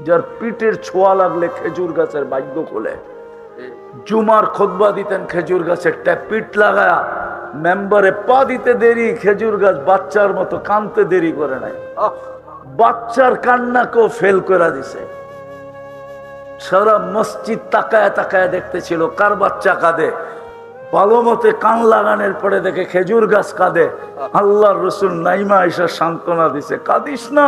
যার পিঠের ছোঁয়া লাগলে খেজুর গাছের ভাগ্য খোলে। জুমার খুতবা দিতেন খেজুর গাছের পিঠ লাগায়া, মেম্বারে পা দিতে দেরি, খেজুর গাছ বাচ্চার মতো কানতে দেরি করে নাই, বাচ্চার কান্নাকেও ফেল করে দিছে। সারা মসজিদ তাকায় তাকায় দেখতেছিল কার বাচ্চা কাঁদে। ভালো মতে কান লাগানোর পরে দেখে খেজুর গাছ কাঁদে। আল্লাহর রসুল নাইমা এসে সান্ত্বনা দিছে, কাঁদিস না,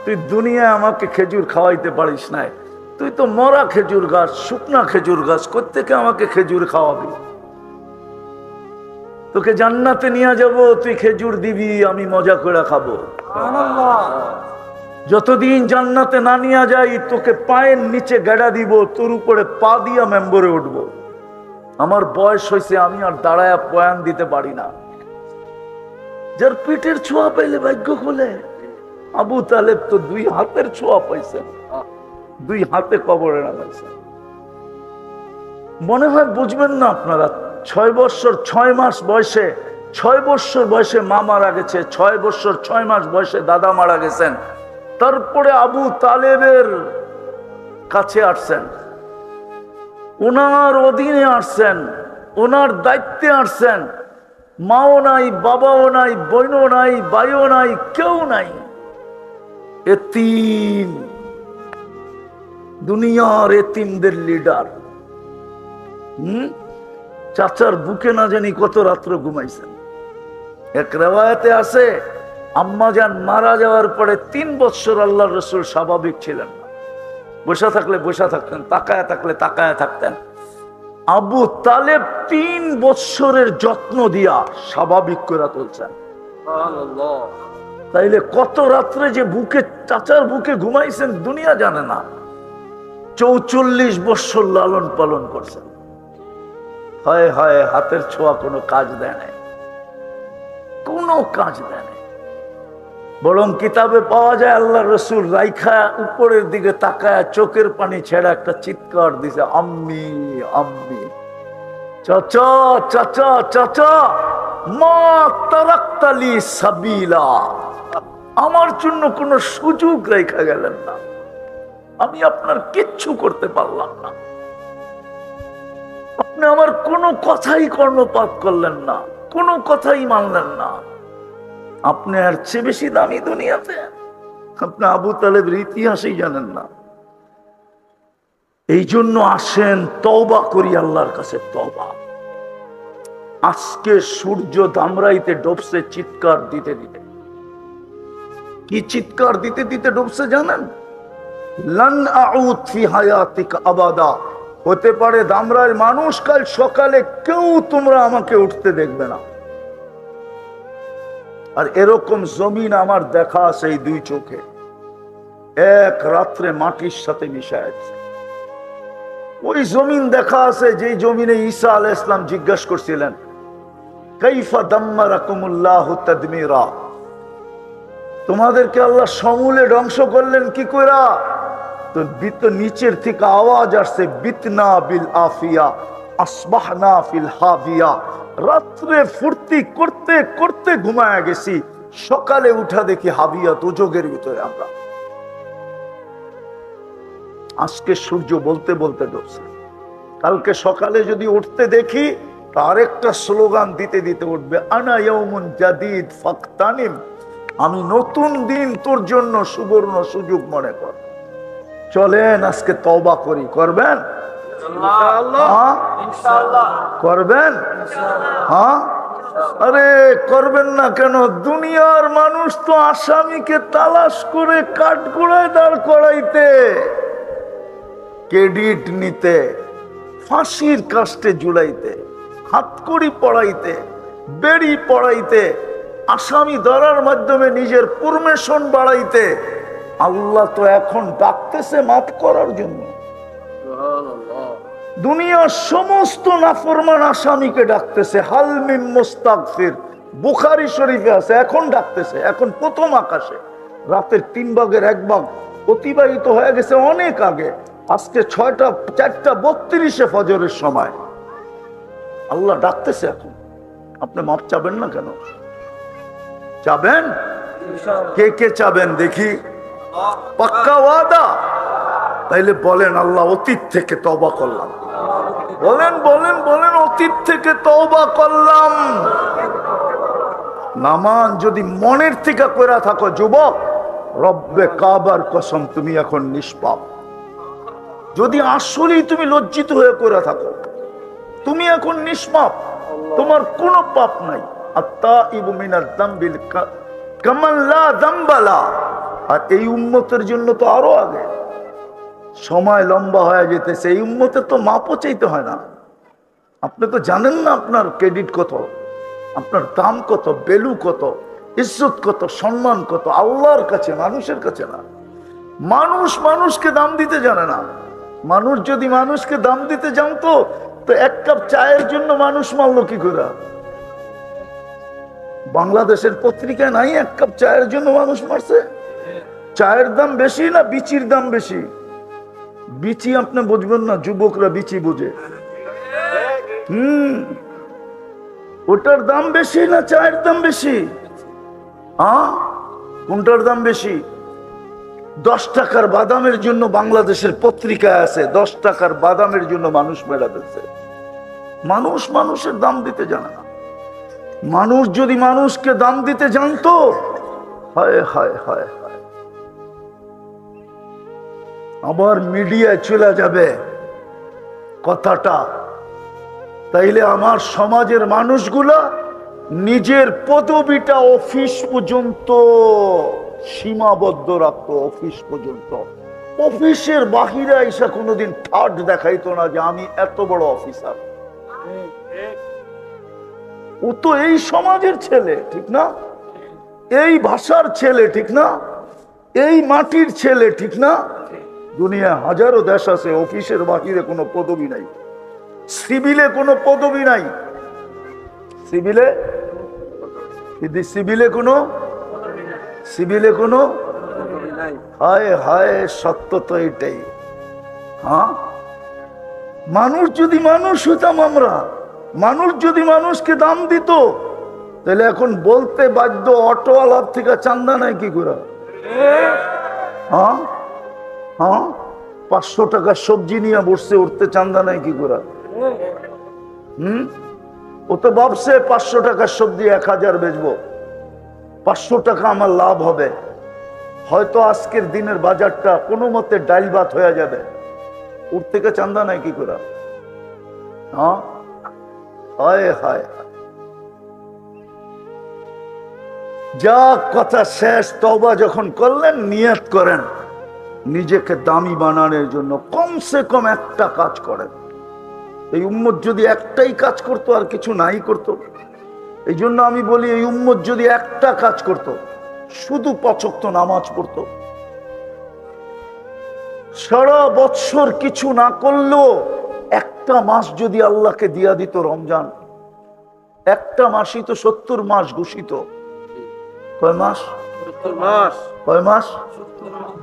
তুই দুনিয়ায় আমাকে খেজুর খাওয়াইতে পারিস নাই, তুই তো মরা খেজুর গাছ, শুকনা খেজুর গাছ, কোত্থেকে আমাকে খেজুর খাওয়াবি? তোকে জান্নাতে নিয়ে যাব, তুই খেজুর দিবি, আমি মজা করে খাবো। যতদিন জান্নাতে না নিয়ে যাই, তোকে পায়ের নিচে গেড়া দিব, তোর উপরে পা দিয়া মেম্বরে উঠবো। আমার বয়স হয়েছে, আমি আর দাঁড়ায় বয়ান দিতে পারি না। যার পিঠের ছোঁয়া পাইলে ভাগ্য খোলে। আবু তালেব তো 2 হাতের ছোঁয়া পাইছে, 2 হাতে কবরে নামাইছে। মনে হয় বুঝবেন না আপনারা। 6 বছর 6 মাস বয়সে, 6 বছর বয়সে মা মারা গেছে, 6 বছর 6 মাস বয়সে দাদা মারা গেছেন। তারপরে আবু তালেবের কাছে আসছেন, ওনার অধীনে আসছেন, ওনার দায়িত্বে আসছেন। মাও নাই, বাবাও নাই, বোনও নাই, ভাইও নাই, কেউ নাই, এতিম, দুনিয়ার এতিমদের লিডার। চাচার বুকে না জানি কত রাত্র ঘুমাইছেন। এক রেওয়ায়াতে আছে, আম্মাজান মারা যাওয়ার পরে 3 বছর আল্লাহর রাসূল স্বাভাবিক ছিলেন না। বসে থাকলে বসে থাকতেন, তাকায় থাকলে তাকায় থাকতেন। আবু তালেব 3 বছরের যত্ন দিয়া স্বাভাবিক করে তুলছেন। তাইলে কত রাত্রে যে বুকে, চাচার বুকে ঘুমাইছেন দুনিয়া জানে না। 44 বছর লালন পালন করছেন। হায় হায়, হাতের ছোঁয়া কোনো কাজ দেয় নাই, কোনো কাজ দেয় নাই। বরং কিতাবে পাওয়া যায় আল্লাহর রাসূল রাইখা উপরের দিকে তাকায় চোখের পানি ছেড়া একটা চিৎকার দিছে, আম্মি আম্মি, চাচা চাচা চাচা, মা তারাক্তালি সাবিলা, আমার জন্য কোনো সুযোগ রেখা গেলেন না, আমি আপনার কিচ্ছু করতে পারলাম না, আপনি আমার কোনো কথাই কর্ণপাত করলেন না, কোনো কথাই মানলেন না। আপনি আর চেয়ে বেশি দামি দুনিয়াতে? আপনি আবু তালেবের ইতিহাসই জানেন না। এই জন্য আসেন তওবা করি আল্লাহর কাছে, তওবা। আজকে সূর্য ধামরাইতে ডুবছে চিৎকার দিতে দিতে। কি চিৎকার দিতে দিতে ডুবছে জানেন? লান আউদ ফি হায়াতিকা আবাদা, হতে পারে ধামরাইয়ের মানুষ কাল সকালে কেউ তোমরা আমাকে উঠতে দেখবে না। আর এরকম জমিন আমার দেখা আছে এই 2 চোখে, এক রাত্রে মাটির সাথে মিশায় আছে। ওই জমিন দেখা আছে যে জমিনে ঈসা আলাইহিস সালাম জিজ্ঞাসা করছিলেন, কাইফা দাম্মারাকুমুল্লাহু তাদমিরা, তোমাদেরকে আল্লাহ সমূলে ধ্বংস করলেন কি কইরা? তো নিচের থেকে আওয়াজ আসছে, বিতনা বিল আফিয়া আসবাহনা ফিল হাবিয়া, রাত্রে ফুর্তি করতে করতে ঘুমায় গেছি, সকালে উঠা দেখি হাবিয়া দুজকের ভিতরে আমরা। আজকে সূর্য বলতে বলতে ডুবছে, কালকে সকালে যদি উঠতে দেখি তার একটা স্লোগান দিতে দিতে উঠবে, আনা ইয়াউমুন জাদিদ ফাকতানিম, আমি নতুন দিন তোর জন্য সুবর্ণ সুযোগ মনে কর। চলেন আজকে তওবা করি, করবেন? করবেন? হ্যাঁ, আরে করবেন না কেন? দুনিয়ার মানুষ তো আসামিকে তালাশ করে কাঠগড়ায় দাঁড় করাইতে, ক্রেডিট নিতে, ফাঁসির কাস্টে ঝুলাইতে, হাতকড়ি পড়াইতে, বেড়ি পড়াইতে, আসামি ধরার মাধ্যমে নিজের প্রমোশন বাড়াইতে, আল্লাহ তো এখন ডাকতেছে মাফ করার জন্য। দুনিয়ার সমস্ত নাফরমান আসামিকে ডাকতেছে, হাল মিন মুস্তাগফির, বুখারী শরীফে আছে, এখন ডাকতেছে, এখন প্রথম আকাশে। রাতের 3 ভাগের 1 ভাগ অতিবাহিত হয়ে গেছে অনেক আগে, আজকে 4:32 ফজরের সময় আল্লাহ ডাকতেছে এখন। আপনি মাফ চাবেন না কেন? চাবেন? কে কে চাবেন দেখি? পাক্কা ওয়াদা? তাইলে বলেন আল্লাহ অতীত থেকে তওবা করলাম। বলেন বলেন বলেন অতীত থেকে তওবা করলাম। নামাজ যদি মনের থেকে কইরা থাকো যুবক, রব্বে কাবার কসম তুমি এখন নিষ্পাপ। যদি আসলেই তুমি লজ্জিত হয়ে কইরা থাকো, তুমি এখন নিষ্পাপ, তোমার কোনো পাপ নাই। আত্তাইবু মিনাজ যামবিল কামান লা যামবা লা। আর এই উম্মতের জন্য তো আরো আগে সময় লম্বা হয়ে যেতেছে। এই উম্মতের তো মাপও চাইতে হয় না। আপনি তো জানেন না আপনার ক্রেডিট কত, আপনার দাম কত, ভ্যালু কত, ইজ্জত কত, সম্মান কত আল্লাহর কাছে, মানুষের কাছে না। মানুষ মানুষকে দাম দিতে জানে না। মানুষ যদি মানুষকে দাম দিতে জানতো তো এক কাপ চায়ের জন্য মানুষ মারলো কি করে? বাংলাদেশের পত্রিকায় নাই এক কাপ চায়ের জন্য মানুষ মারছে? চায়ের দাম বেশি না বিচির দাম বেশি? বিচি আপনি বুঝবেন না, যুবকরা বিচি বুঝে। ওটার দাম বেশি না চায়ের দাম বেশি? কোনটার দাম বেশি? 10 টাকার বাদামের জন্য বাংলাদেশের পত্রিকায় আছে 10 টাকার বাদামের জন্য মানুষ মেরা দিচ্ছে। মানুষ মানুষের দাম দিতে জানে না। মানুষ যদি মানুষকে দাম দিতে জানতো, হায় হায় হায় হায়, আবার মিডিয়ায় চলে যাবে কথাটা, তাইলে আমার সমাজের মানুষগুলা নিজের পদবিটা অফিস পর্যন্ত সীমাবদ্ধ রাখতো। অফিস পর্যন্ত, অফিসের বাহিরে এসে কোনোদিন থার্ড দেখাইতো না যে আমি এত বড় অফিসার। ও তো এই সমাজের ছেলে, ঠিক না? এই ভাষার ছেলে, ঠিক না? এই মাটির ছেলে, ঠিক না? দুনিয়া হাজারো দেশ আছে অফিসের বাহিরে কোনো পদবি নাই, সিভিলে কোনো পদবি নাই। সিভিলে সিভিলে কোনো হায় হায়, সত্য তো এটাই। মানুষ যদি মানুষ হইতাম আমরা, মানুষ যদি মানুষকে দাম দিত, তাহলে এখন বলতে বাধ্য অটোওয়ালার থেকে চান্দা নাই কি করে? 500 টাকার সবজি নিয়ে বসছে, উঠতে চান্দা নাই কি করে? ও তো ভাবছে 500 টাকার সবজি 1000 বেচবো, 500 টাকা আমার লাভ হবে। হয়তো আজকের দিনের বাজারটা কোনো মতে ডাইল ভাত হয়ে যাবে, ওর থেকে চান্দা নাই কি করে? হায় হায়, যা কথা শেষ। তওবা যখন করলেন, নিয়ত করেন নিজেকে দামি বানানোর জন্য কমসে কম একটা কাজ করেন। এই উম্মত যদি একটাই কাজ করতো, আর কিছু নাই করতো। এই জন্য আমি বলি, এই উম্মত যদি একটা কাজ করতো, শুধু 5 ওয়াক্ত নামাজ পড়তো, সারা বৎসর কিছু না করলেও একটা মাস যদি আল্লাহকে দিয়া দিত রমজান, একটা মাসই তো 70 মাস ঘোষিত। কয় মাস? 70 মাস। কয় মাস?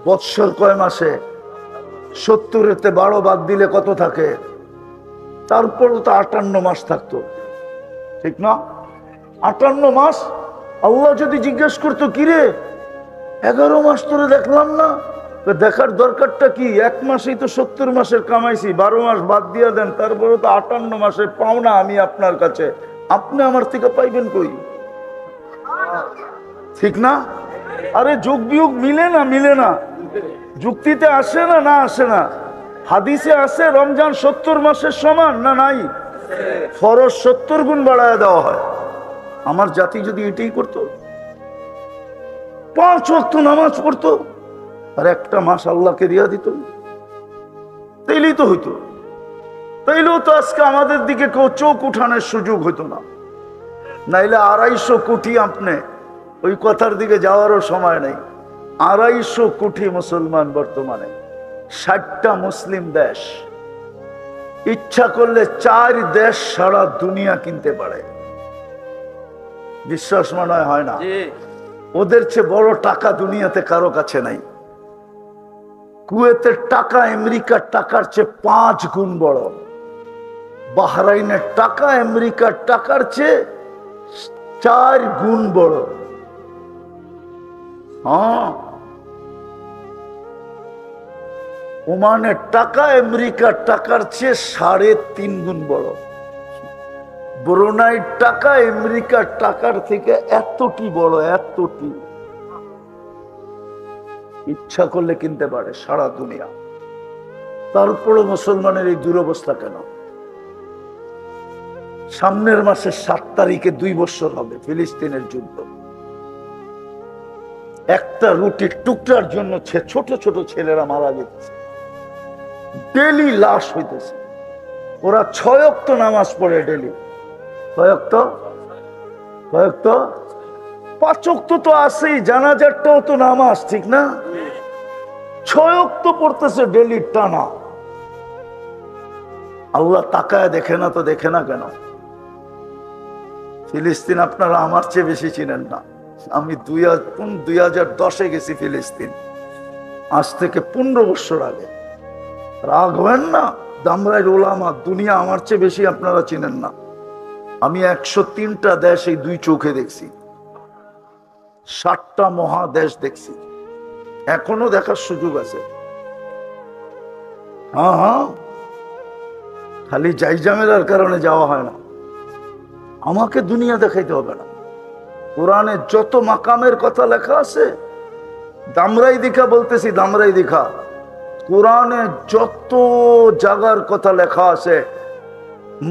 বৎসর কয় মাসে? 70-এতে 12 বাদ দিলে কত থাকে? তারপরও তো 58 মাস থাকতো, ঠিক না? 58 মাস। আল্লাহ যদি জিজ্ঞেস করতো, কিরে 11 মাস তোরে দেখলাম না, দেখার দরকারটা কি? 1 মাসেই তো 70 মাসের কামাইছি, 12 মাস বাদ দিয়া দেন, তারপরে তো 58 মাসের পাওনা আমি আপনার কাছে, আপনি আমার থেকে পাইবেন কই? ঠিক না? আরে যোগ বিয়োগ মিলে না, মিলে না, যুক্তিতে আসে না, না আসে না। হাদিসে আছে রমজান 70 মাসের সমান, না নাই? ফরজ 70 গুণ বাড়ায় দেওয়া হয়। আমার জাতি যদি এটাই করতো, 5 ওয়াক্ত নামাজ পড়তো, আর একটা মাস আল্লাহকে দিয়া দিত, তাইলেই তো হইতো। তাইলেও তো আজকে আমাদের দিকে কেউ চোখ উঠানোর সুযোগ হইতো না। নাইলে 250 কোটি, আপনি ওই কথার দিকে যাওয়ারও সময় নেই। 250 কোটি মুসলমান বর্তমানে, 60টা মুসলিম দেশ। ইচ্ছা করলে 4 দেশ সারা দুনিয়া কিনতে পারে। বিশ্বাস মনে হয় না? ওদের চেয়ে বড় টাকা দুনিয়াতে কারো কাছে নাই। কুয়েতের টাকা আমেরিকার টাকার চেয়ে 5 গুণ বড়। বাহরাইনের টাকা আমেরিকার টাকার চেয়ে 4 গুণ বড়। ওমানের টাকা আমেরিকার টাকার চেয়ে 3.5 গুণ বড়। ব্রুনাইয়ের টাকা আমেরিকার টাকার থেকে এতটি বড়, এতটি। ইচ্ছা করলে কিনতে পারে সারা দুনিয়া। তারপরও মুসলমানের এই দুরবস্থা কেন? সামনের মাসের 7 তারিখে 2 বছর হবে ফিলিস্তিনের যুদ্ধ। একটা রুটির টুকরার জন্য ছোট ছোট ছেলেরা মারা যেতেছে, ডেলি লাশ হইতেছে। ওরা 6 ওয়াক্ত নামাজ পড়ে ডেলি। কয় ওয়াক্ত? 5 ওয়াক্ত তো আছেই, জানাজারটাও তো নামাজ, ঠিক না? 6 ওয়াক্ত পড়তেছে ডেলি টানা। আল্লাহ তাকায় দেখে না তো দেখে না কেন? ফিলিস্তিন আপনারা আমার চেয়ে বেশি চিনেন না। আমি 2010-এ গেছি ফিলিস্তিন, আজ থেকে 15 বছর আগে। রাগ হবেন না, দামরাই ওলামা, দুনিয়া আমার চেয়ে বেশি আপনারা চিনেন না। আমি 103টা দেশ এই 2 চোখে দেখছি, 7টা মহাদেশ দেখছি, এখনো দেখার সুযোগ আছে। হ্যাঁ, খালি জাইজামেলার কারণে যাওয়া হয় না। আমাকে দুনিয়া দেখাইতে হবে না। কোরআনে যত মাকামের কথা লেখা আছে, দামরাই দেখা বলতেছি, দামরাই দেখা, কোরআনে যত জায়গার কথা লেখা আছে,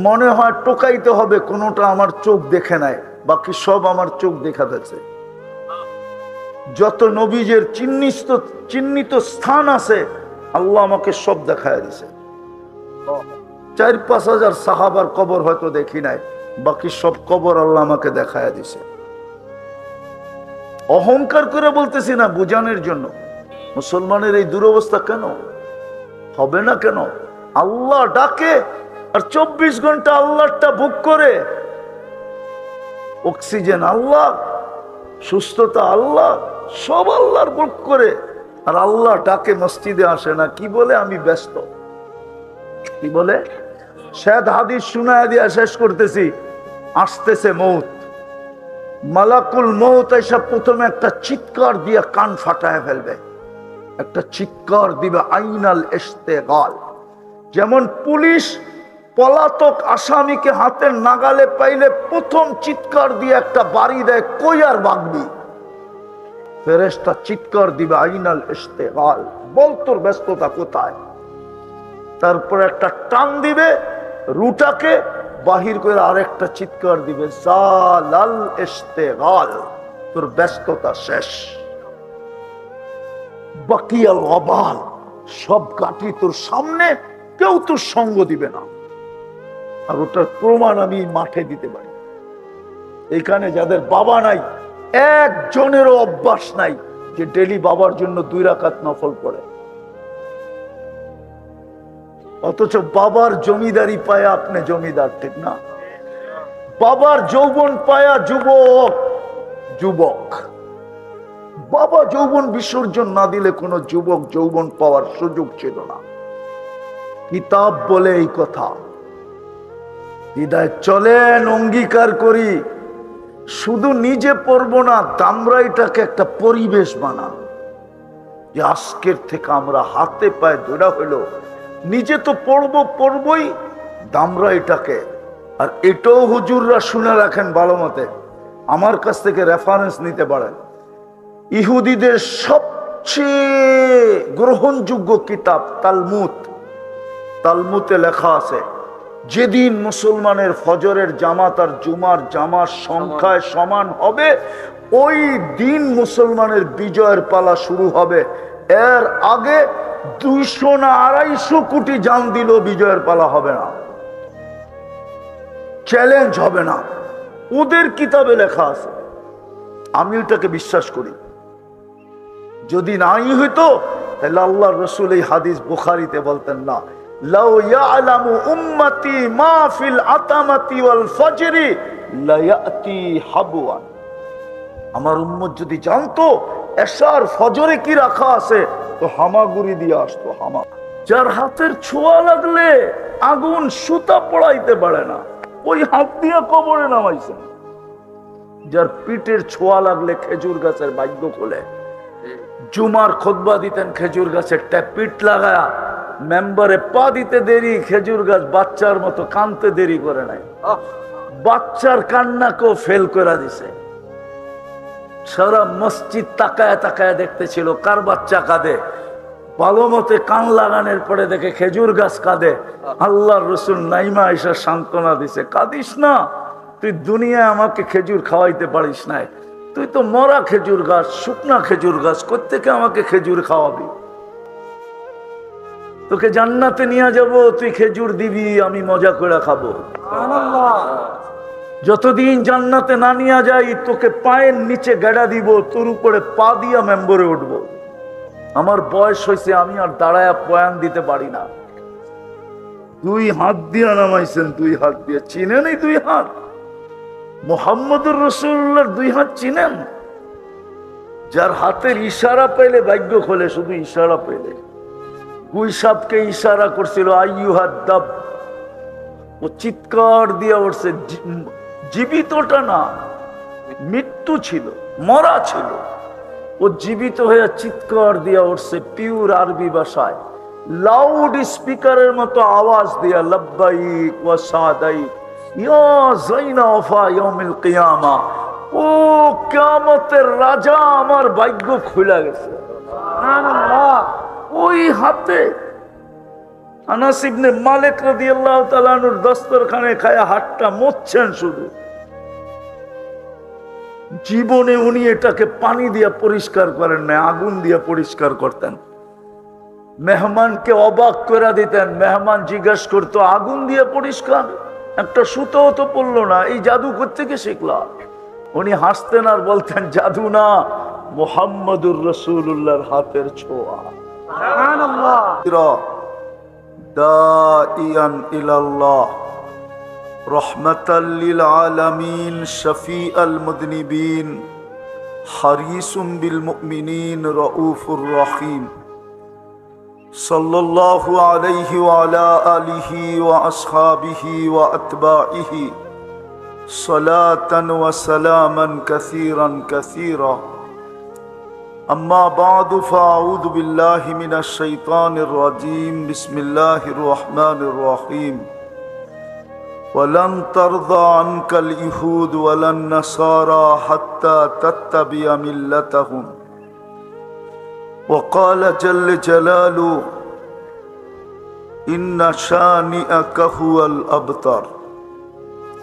মনে হয় টোকাইতে হবে কোনোটা আমার চোখ দেখে নাই, বাকি সব আমার চোখ দেখা যাচ্ছে। যত নবীজের চিহ্নিত স্থান আছে, আল্লাহ আমাকে সব দেখায় দিছে। 4-5 হাজার সাহাবার কবর হয়তো দেখি নাই, বাকি সব কবর আল্লাহ আমাকে দেখায় দিছে। অহংকার করে বলতেছি না, বুঝানোর জন্য। মুসলমানের এই দুরবস্থা কেন হবে না? কেন? আল্লাহ ডাকে আর 24 ঘন্টা আল্লাহটা বুক করে। অক্সিজেন আল্লাহ, সুস্থতা আল্লাহ, সব আল্লাহর বুক করে। আর আল্লাহ ডাকে, মসজিদে আসে না। কি বলে? আমি ব্যস্ত। কি বলে? শায়দ হাদিস শুনায় দিয়া শেষ করতেছি। আসতেছে মৌত, মালাকুল মৌত এসে প্রথমে একটা চিৎকার দিয়ে কান ফাটায় ফেলবে। একটা চিৎকার দিবে, আইনাল ইশতেগাল। যেমন পুলিশ পলাতক আসামিকে হাতের নাগালে পাইলে প্রথম চিৎকার দিয়ে একটা বাড়ি দেয়, কই আর ভাগবি। ফেরেশতা চিৎকার দিবে, আইনাল ইশতেগাল, বল তোর ব্যস্ততা কোথায়। তারপর একটা টান দিবে, রুটাকে বাহির করে আরেকটা চিৎকার দিবে, জালাল ইশতেগাল, তোর ব্যস্ততা শেষ। বাকিয়াল ওয়াবাল, সব কাটি তোর সামনে, কেউ তোর সঙ্গ দিবে না। আর ওটার প্রমাণ আমি মাঠে দিতে পারি। এখানে যাদের বাবা নাই, একজনেরও অভ্যাস নাই যে ডেলি বাবার জন্য 2 রাকাত নফল পড়ে। অথচ বাবার জমিদারি পায়া আপনি জমিদার, ঠিক না? বাবার যৌবন পায়া যুবক। বাবা যৌবন বিসর্জন না দিলে কোনো যুবক যৌবন পাওয়ার সুযোগ ছিল না। কিতাব বলে এই কথা। হৃদয় চলেন, অঙ্গীকার করি, শুধু নিজে পড়বো না, দামরাইটাকে একটা পরিবেশ বানান, যে আজকের থেকে আমরা হাতে পায়ে ধরা হইল। নিজে তো পড়বই, দামরাইটাকে। আর এটাও হুজুররা শুনে রাখেন ভালো মতে, আমার কাছ থেকে রেফারেন্স নিতে পারেন। ইহুদিদের সবচেয়ে গ্রহণযোগ্য কিতাব তালমুদ। তালমুদে লেখা আছে, যেদিন মুসলমানের ফজরের জামাত আর জুমার জামার সংখ্যায় সমান হবে, ওই দিন মুসলমানের বিজয়ের পালা শুরু হবে। এর আগে 200 না 250 কোটি জান দিল, বিজয়ের পালা হবে না, চ্যালেঞ্জ হবে না। ওদের কিতাবে লেখা আছে, আমি ওটাকে বিশ্বাস করি। যদি নাই হইতো তাহলে আল্লাহর রাসূল এই হাদিস বুখারীতে বলতেন না, লাউ ইয়ালামু উম্মতি মা ফিল আতামাতি ওয়াল ফজরি লা ইয়াতি হাবওয়ান। আমার উম্মত যদি জানতো এশার ফজরে কি রাখা আছে, তো হামাগুড়ি দিয়ে আসতো। হামা, যার হাতের ছোঁয়া লাগলে আগুন সুতা পড়াইতে পারে না, ওই হাত দিয়ে কবরে নামাইছেন। যার পিঠের ছোঁয়া লাগলে খেজুর গাছের ভাগ্য খোলে, জুমার খুতবা দিতেন খেজুর গাছের ট্যাপিট লাগায়া, মেম্বারে পা দিতে দেরি, খেজুর গাছ বাচ্চার মতো কানতে দেরি করে নাই, বাচ্চার কান্নাকেও ফেল করে দিছে। সারা মসজিদ তাকায় তাকায় দেখতেছিল কার বাচ্চা কাঁদে। ভালো মতে কান লাগানোর পরে দেখে খেজুর গাছ কাঁদে। আল্লাহর রসুল নাইমা এসে সান্ত্বনা দিছে, কাঁদিস না, তুই দুনিয়ায় আমাকে খেজুর খাওয়াইতে পারিস নাই, তুই তো মরা খেজুর গাছ, শুকনা খেজুর গাছ, কোত্থেকে আমাকে খেজুর খাওয়াবি? তোকে জান্নাতে নিয়ে যাব, তুই খেজুর দিবি, আমি মজা করে খাবো। যতদিন জান্নাতে না নিয়ে যাই, তোকে পায়ের নিচে গেড়া দিব, তোর উপরে পা দিয়া মেম্বরে উঠবো। আমার বয়স হয়েছে, আমি আর দাঁড়ায় বয়ান দিতে পারি না। 2 হাত দিয়ে নামাইছেন, 2 হাত দিয়ে, চিনেন এই 2 হাত? মুহাম্মদুর রাসূলুল্লাহর 2 হাত চিনেন? যার হাতের ইশারা পেলে ভাগ্য খোলে, শুধু ইশারা পেলে। গুই সাপকে ইশারা করছিল আইয়ুহাদ দাব, ও চিৎকার দিয়ে উঠছে, জীবিতটা না, মৃত্যু ছিল, মরা ছিল, ও জীবিত হয়ে চিৎকার দিয়ে উঠছে পিওর আরবি ভাষায়, লাউড স্পিকারের মতো আওয়াজ দিয়া, লব্বাইক ওয়া সাদাইক ইয়া যাইনা ওয়াফা ইয়াউমিল কিয়ামা, ও কিয়ামতের রাজা, আমার ভাগ্য খুলে গেছে। সুবহানাল্লাহ। ওই হাতে আনাস ইবনে মালিক রাদিয়াল্লাহু তাআলা আনহুর দস্তরখানে খায়া হাতটা মুছছেন শুধু। জীবনে উনি এটাকে পানি দিয়ে পরিষ্কার করেন না, আগুন দিয়ে পরিষ্কার করতেন। মেহমানকে অবাক করে দিতেন, মেহমান জিজ্ঞাসা করতো আগুন দিয়ে পরিষ্কার? একটা সুতো তো পড়লো না, এই জাদু কোত্থেকে শিখলা? উনি হাসতেন আর বলতেন, জাদু না, মুহাম্মদুর রাসূলুল্লাহর হাতের ছোঁয়া। সুবহানাল্লাহ। দাইয়ান ইলাল্লাহ রহমাতাল লিল আলামিন শফিআল মুযনিবিন হারিসুম বিল মুমিনিন রাউফুর রহিম সাল্লাল্লাহু আলাইহি ওয়া আলা আলিহি ওয়া আসহাবিহি ওয়া আতবাইহি সালাতান ওয়া সালামান কাসীরান কাসীরা। أما بعد فأعوذ بالله من الشيطان الرجيم بسم الله الرحمن الرحيم ولن ترضى عنك اليهود ولا النصارى حتى تتبع ملتهم وقال جل جلاله إن شانئك هو الأبتر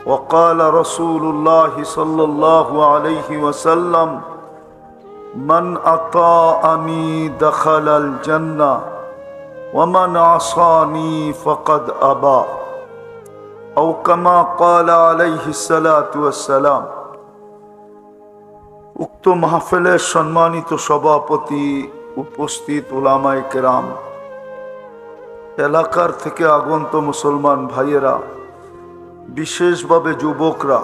وقال رسول الله صلى الله عليه وسلم من أطاعني دخل الجنة ومن عصاني فقد أبى أو كما قال عليه الصلاة والسلام। উক্ত মাহফিলের সম্মানিত সভাপতি, উপস্থিত উলামায়ে কেরাম, এলাকার থেকে আগত মুসলমান ভাইয়েরা, বিশেষভাবে যুবকরা,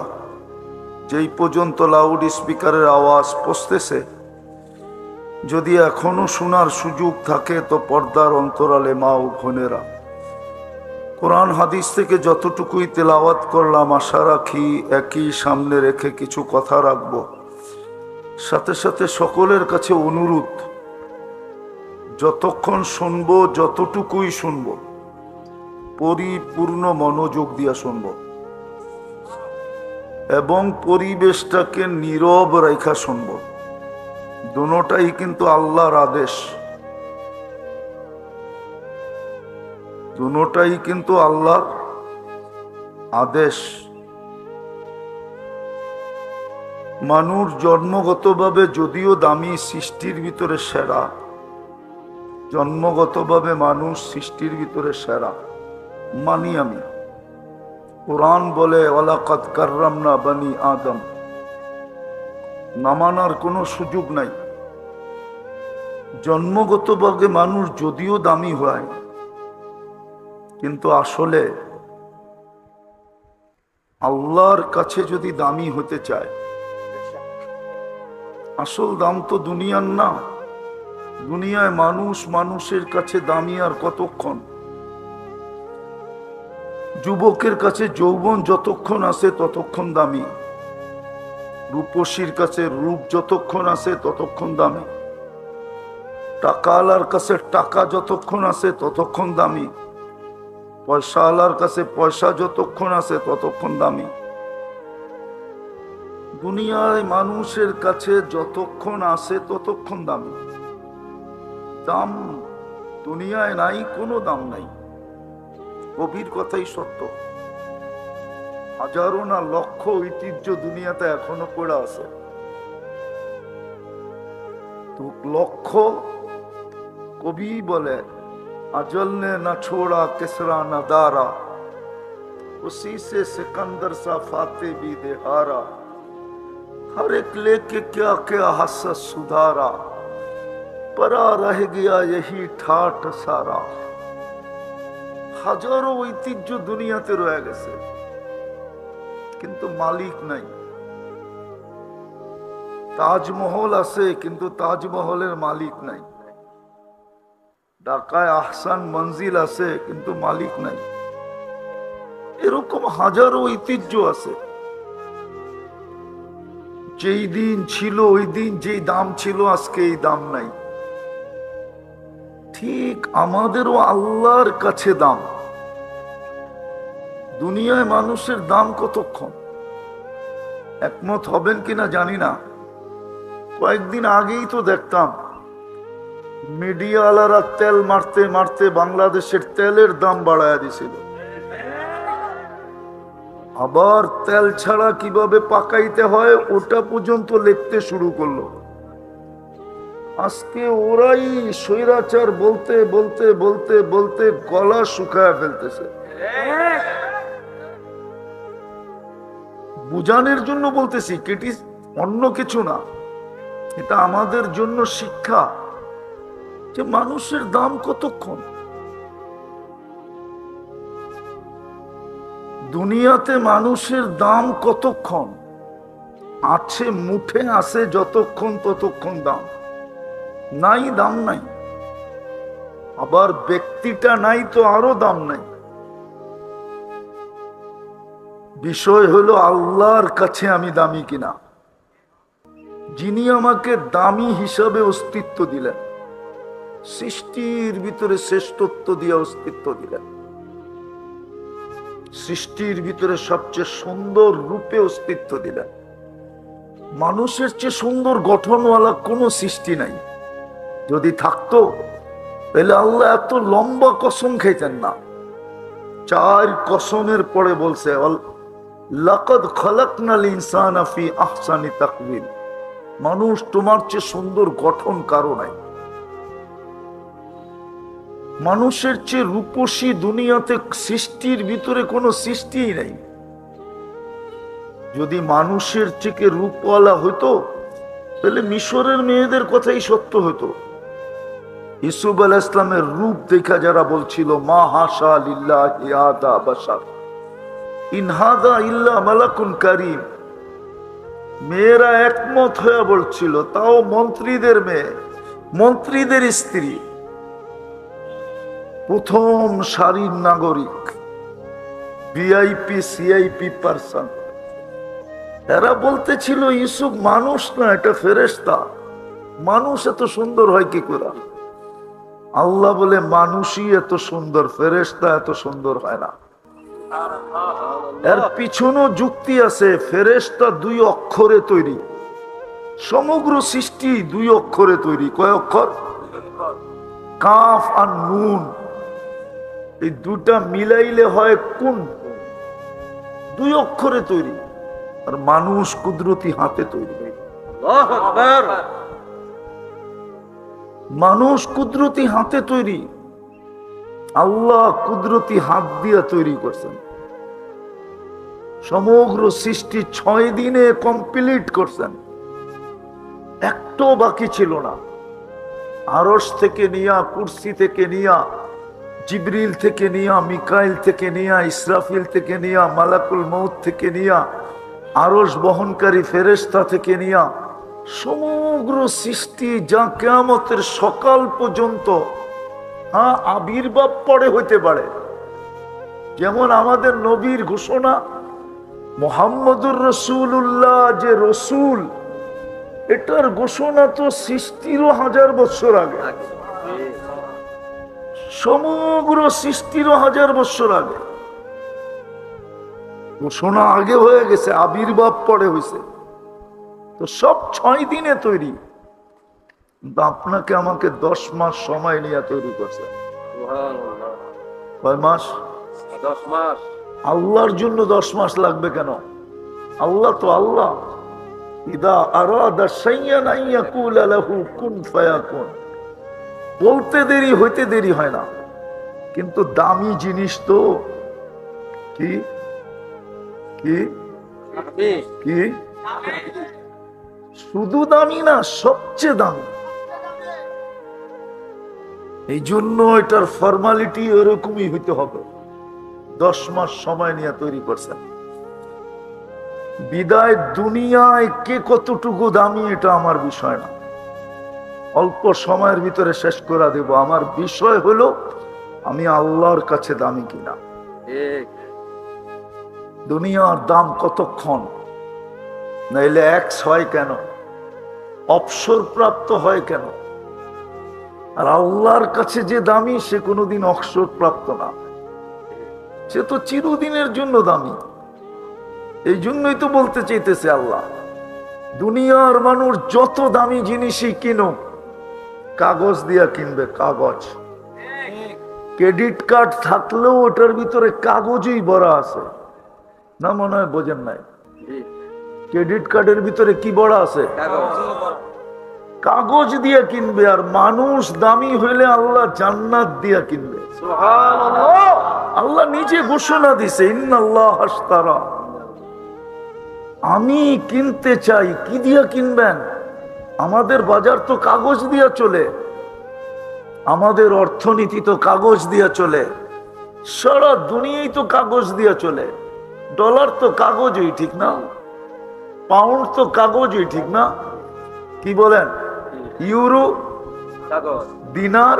যেই পর্যন্ত লাউড স্পিকারের আওয়াজ পৌঁছতেছে, যদি এখনো শোনার সুযোগ থাকে তো পর্দার অন্তরালে মা ও বোনেরা, কোরআন হাদিস থেকে যতটুকুই তেলাওয়াত করলাম, আশা রাখি একই সামনে রেখে কিছু কথা রাখব। সাথে সাথে সকলের কাছে অনুরোধ, যতক্ষণ শুনব, যতটুকুই শুনব, পরিপূর্ণ মনোযোগ দিয়া শুনব এবং পরিবেশটাকে নীরব রেখা শুনব। দুটোটাই কিন্তু আল্লাহর আদেশ, দুটোটাই কিন্তু আল্লাহর আদেশ। মানুষ জন্মগতভাবে যদিও দামি, সৃষ্টির ভিতরে সেরা, জন্মগতভাবে মানুষ সৃষ্টির ভিতরে সেরা মানি আমি। কোরআন বলে ওয়ালাকাদ কাররামনা বানি আদম, না মানার কোনো সুযোগ নাই। জন্মগতভাবে মানুষ যদিও দামি হয়, কিন্তু আসলে আল্লাহর কাছে যদি দামি হতে চায়, আসল দাম তো দুনিয়ার না। দুনিয়ায় মানুষ মানুষের কাছে দামি আর কতক্ষণ? যুবকের কাছে যৌবন যতক্ষণ আছে ততক্ষণ দামি, রূপসীর কাছে রূপ যতক্ষণ আছে ততক্ষণ দামি। টাকাওয়ালার কাছে টাকা যতক্ষণ আছে ততক্ষণ দামি, পয়সাওয়ালার কাছে পয়সা যতক্ষণ আছে ততক্ষণ দামি। দুনিয়ায় মানুষের কাছে যতক্ষণ আছে ততক্ষণ দামি। দাম দুনিয়ায় নাই, কোনো দাম নাই। কবির কথাই সত্য। হাজারো না লক্ষ ঐতিহ্য দুনিয়াতে এখনো পড়ে আছে। তো লক্ষ কবি বলে अजल ने न छोड़ा किसरा न दारा, उसी से सिकंदर सा फाते भी दे हारा, हर एक लेके क्या क्या हसस सुधारा, परा रह गया यही ठाठ सारा। হাজারো ঐতিহ্য দুনিয়াতে রয়ে গেছে, কিন্তু মালিক নাই। তাজমহল আছে, কিন্তু তাজমহলের মালিক নাই। ঢাকায় আহসান মঞ্জিল আছে, কিন্তু মালিক নাই। এরকম হাজারো ঐতিহ্য আছে। যেই দিন ছিল ওই দিন যেই দাম ছিল, আজকে এই দাম নাই। ঠিক আমাদেরও আল্লাহর কাছে দাম। দুনিয়ায় মানুষের দাম কতক্ষণ? একমত হবেন কিনা জানি না। কয়েকদিন আগেই তো দেখতাম মিডিয়াওয়ালারা তেল মারতে মারতে বাংলাদেশের তেলের দাম বাড়ায় দিছিল। আবার তেল ছাড়া কিভাবে পাকাইতে হয় ওটা পর্যন্ত লিখতে শুরু করলো। আজকে ওরাই স্বৈরাচার বলতে বলতে বলতে বলতে গলা শুকায় ফেলতেছে। বুঝানোর জন্য বলতেছি, কেটি অন্য কিছু না। এটা আমাদের জন্য শিক্ষা যে মানুষের দাম কতক্ষণ। দুনিয়াতে মানুষের দাম কতক্ষণ আছে? মুঠে আছে যতক্ষণ ততক্ষণ দাম, নাই দাম নাই। আবার ব্যক্তিটা নাই তো আরো দাম নাই। বিষয় হলো আল্লাহর কাছে আমি দামি কিনা, যিনি আমাকে দামি হিসাবে অস্তিত্ব দিলেন, সৃষ্টির ভিতরে শ্রেষ্ঠত্ব দিয়ে অস্তিত্ব দিলেন, সৃষ্টির ভিতরে সবচেয়ে সুন্দর রূপে অস্তিত্ব দিলেন। মানুষের চেয়ে সুন্দর গঠনওয়ালা কোনো সৃষ্টি নাই। যদি থাকতো তাহলে আল্লাহ এত লম্বা কসম খাইতেন না। 4 কসমের পরে বলছে লাকাদ খালাকনাল ইনসানা ফি আহসানি তাকওয়িম, মানুষ তোমার চেয়ে সুন্দর গঠন কারো নাই। মানুষের চেয়ে রূপসী দুনিয়াতে সৃষ্টির ভিতরে কোনো সৃষ্টিই নাই। যদি মানুষের থেকে রূপওয়ালা হইতো তাহলে মিশরের মেয়েদের কথাই সত্য হতো। ইউসুফ আলাইহিস সালামের রূপ দেখা যারা বলছিল মা হাশা লিল্লাহি হাদা বাশার ইন হাদা ইল্লা মালাকুন কারীম, মেয়েরা একমত হয়ে বলছিল, তাও মন্ত্রীদের মেয়ে, মন্ত্রীদের স্ত্রী, প্রথম সারির নাগরিক, ভিআইপি সিআইপি পারসন। এরা বলতেছিল ইউসুফ মানুষ না, এটা ফেরেশতা। মানুষ এত সুন্দর হয় কি করে? আল্লাহ বলে মানুষই এত সুন্দর, ফেরেশতা এত সুন্দর হয় না। এর পিছনেও যুক্তি আছে। ফেরেশতা 2 অক্ষরে তৈরি, সমগ্র সৃষ্টি 2 অক্ষরে তৈরি। কয় অক্ষর? কাফ আর নুন, এই দুটা মিলাইলে হয় কোন। 2 অক্ষরে তৈরি। আর মানুষ কুদরতি হাতে তৈরি। আল্লাহু আকবার। মানুষ কুদরতি হাতে তৈরি। আল্লাহ কুদরতি হাত দিয়ে তৈরি করছেন। সমগ্র সৃষ্টি 6 দিনে কমপ্লিট করছেন, একটাও বাকি ছিল না। আরশ থেকে নিয়া, কুরসি থেকে নিয়া, জিবরিল থেকে নিয়া, মিকাইল থেকে নিয়া, ইসরাফিল থেকে নিয়া, মালাকুল মউত থেকে নিয়া, আরশ বহনকারী ফেরেশতা থেকে নিয়া, সমগ্র সৃষ্টি যা কিয়ামতের সকাল পর্যন্ত আবির্ভাব পরে হইতে পারে। যেমন আমাদের নবীর ঘোষণা মুহাম্মদুর রাসূলুল্লাহ যে রসুল, এটার ঘোষণা তো সৃষ্টিরও 1000 বছর আগে, সমগ্র সৃষ্টিরও 1000 বছর আগে ঘোষণা আগে হয়ে গেছে, আবির্ভাব পরে হয়েছে। তো সব 6 দিনে তৈরি, কিন্তু আপনাকে আমাকে 10 মাস সময় নিয়ে তৈরি করছে। কয় মাস? 10 মাস। আল্লাহর জন্য 10 মাস লাগবে কেন? আল্লাহ তো আল্লাহ। ইদা আরাদা শাইয়ান আন ইয়াকুলা লাহু কুন ফায়াকুন। বলতে দেরি হইতে দেরি হয় না, কিন্তু দামি জিনিস তো কি কি কি শুধু দামি না, সবচেয়ে দামি। এই জন্য এটার ফর্মালিটি এরকমই হইতে হবে। 10 মাস সময় নিয়ে তৈরি করছেন। বিদায় দুনিয়ায় কে কতটুকু দামি এটা আমার বিষয় না, অল্প সময়ের ভিতরে শেষ করে দেব। আমার বিষয় হলো আমি আল্লাহর কাছে দামি কিনা। দুনিয়ার দাম কতক্ষণ, নাইলে এক্স হয় কেন, অবসর প্রাপ্ত হয় কেন? আর আল্লাহর কাছে যে দামি সে কোনোদিন অবসর প্রাপ্ত না, সে তো চিরদিনের জন্য দামি। এই জন্যই তো বলতে চাইতেছে আল্লাহ, দুনিয়ার মানুষ যত দামি জিনিসই কিনো, কাগজ দিয়া কিনবে, কাগজ। ক্রেডিট কার্ড থাকলেও ওটার ভিতরে কাগজই ভরা আছে না, মনে হয় বোঝেন নাই? ক্রেডিট কার্ডের ভিতরে কি ভরা আছে? কাগজ দিয়া কিনবে। আর মানুষ দামি হইলে আল্লাহ জান্নাত দিয়া কিনবে। আল্লাহ নিজে ঘোষণা দিছে, ইন্নাল্লাহ আশতারা। আমি কিনতে চাই, কি দিয়া কিনবেন? আমাদের বাজার তো কাগজ দিয়া চলে, আমাদের অর্থনীতি তো কাগজ দিয়া চলে, সারা দুনিয়ায় তো কাগজ দিয়া চলে। ডলার তো কাগজই, ঠিক না? পাউন্ড তো কাগজই, ঠিক না? কি বলেন? ইউরো কাগজ, দিনার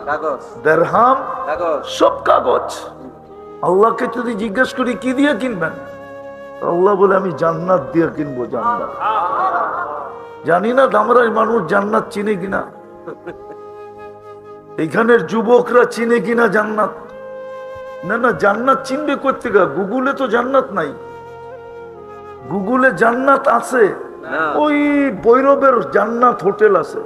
কাগজ, দিরহাম কাগজ, সব কাগজ। আল্লাহকে যদি জিজ্ঞেস করি কি দিয়ে কিনবেন, আল্লাহ বলে আমি জান্নাত দিয়ে কিনবো। জান্নাত। জানি না দামরাই মানুষ জান্নাত চিনে কিনা, এখানের যুবকরা চিনে কিনা জান্নাত। না না, জান্নাত চিনবে করতে গা, গুগলে তো জান্নাত নাই। গুগলে জান্নাত আছে, ওই ভৈরবের জান্নাত হোটেল আছে,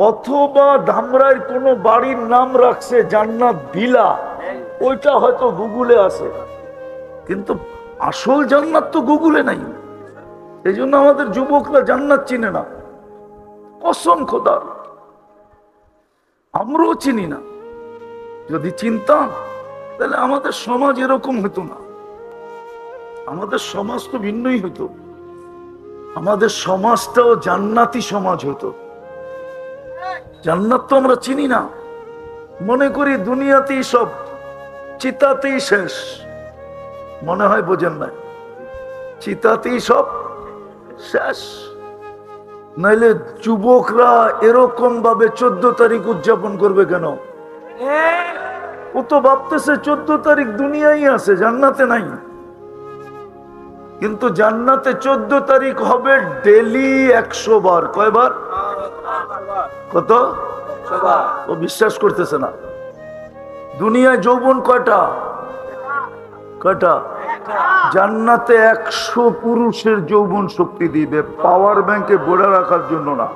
অথবা ধামরাইয়ের কোন বাড়ির নাম রাখছে জান্নাত ভিলা, ওইটা হয়তো গুগলে আছে, কিন্তু আসল জান্নাত তো গুগলে নাই। এই জন্য আমাদের যুবকরা জান্নাত চিনে না। কসম খোদার, আমরাও চিনি না। যদি চিনতাম তাহলে আমাদের সমাজ এরকম হতো না, আমাদের সমাজ তো ভিন্নই হতো। আমাদের সমাজটাও জান্নাতি সমাজ হতো। জান্নাত তো আমরা চিনি না, মনে করি দুনিয়াতেই সব, চিতাতেই শেষ। মনে হয় বোঝেন না, চিতাতেই সব শেষ। নাইলে যুবকরা এরকম ভাবে 14 তারিখ উদযাপন করবে কেন? ও তো ভাবতেছে 14 তারিখ দুনিয়ায় আছে, জান্নাতে নাই। কিন্তু জান্নাতে 14 তারিখ হবে ডেলি 100 বার। কয়বার? কত? ও বিশ্বাস করতেছে না। দুনিয়ায় যৌবন কয়টা? কয়টা? জান্নাতে 100 পুরুষের যৌবন শক্তি দিবে, পাওয়ার ব্যাংকে ভরে রাখার জন্য না।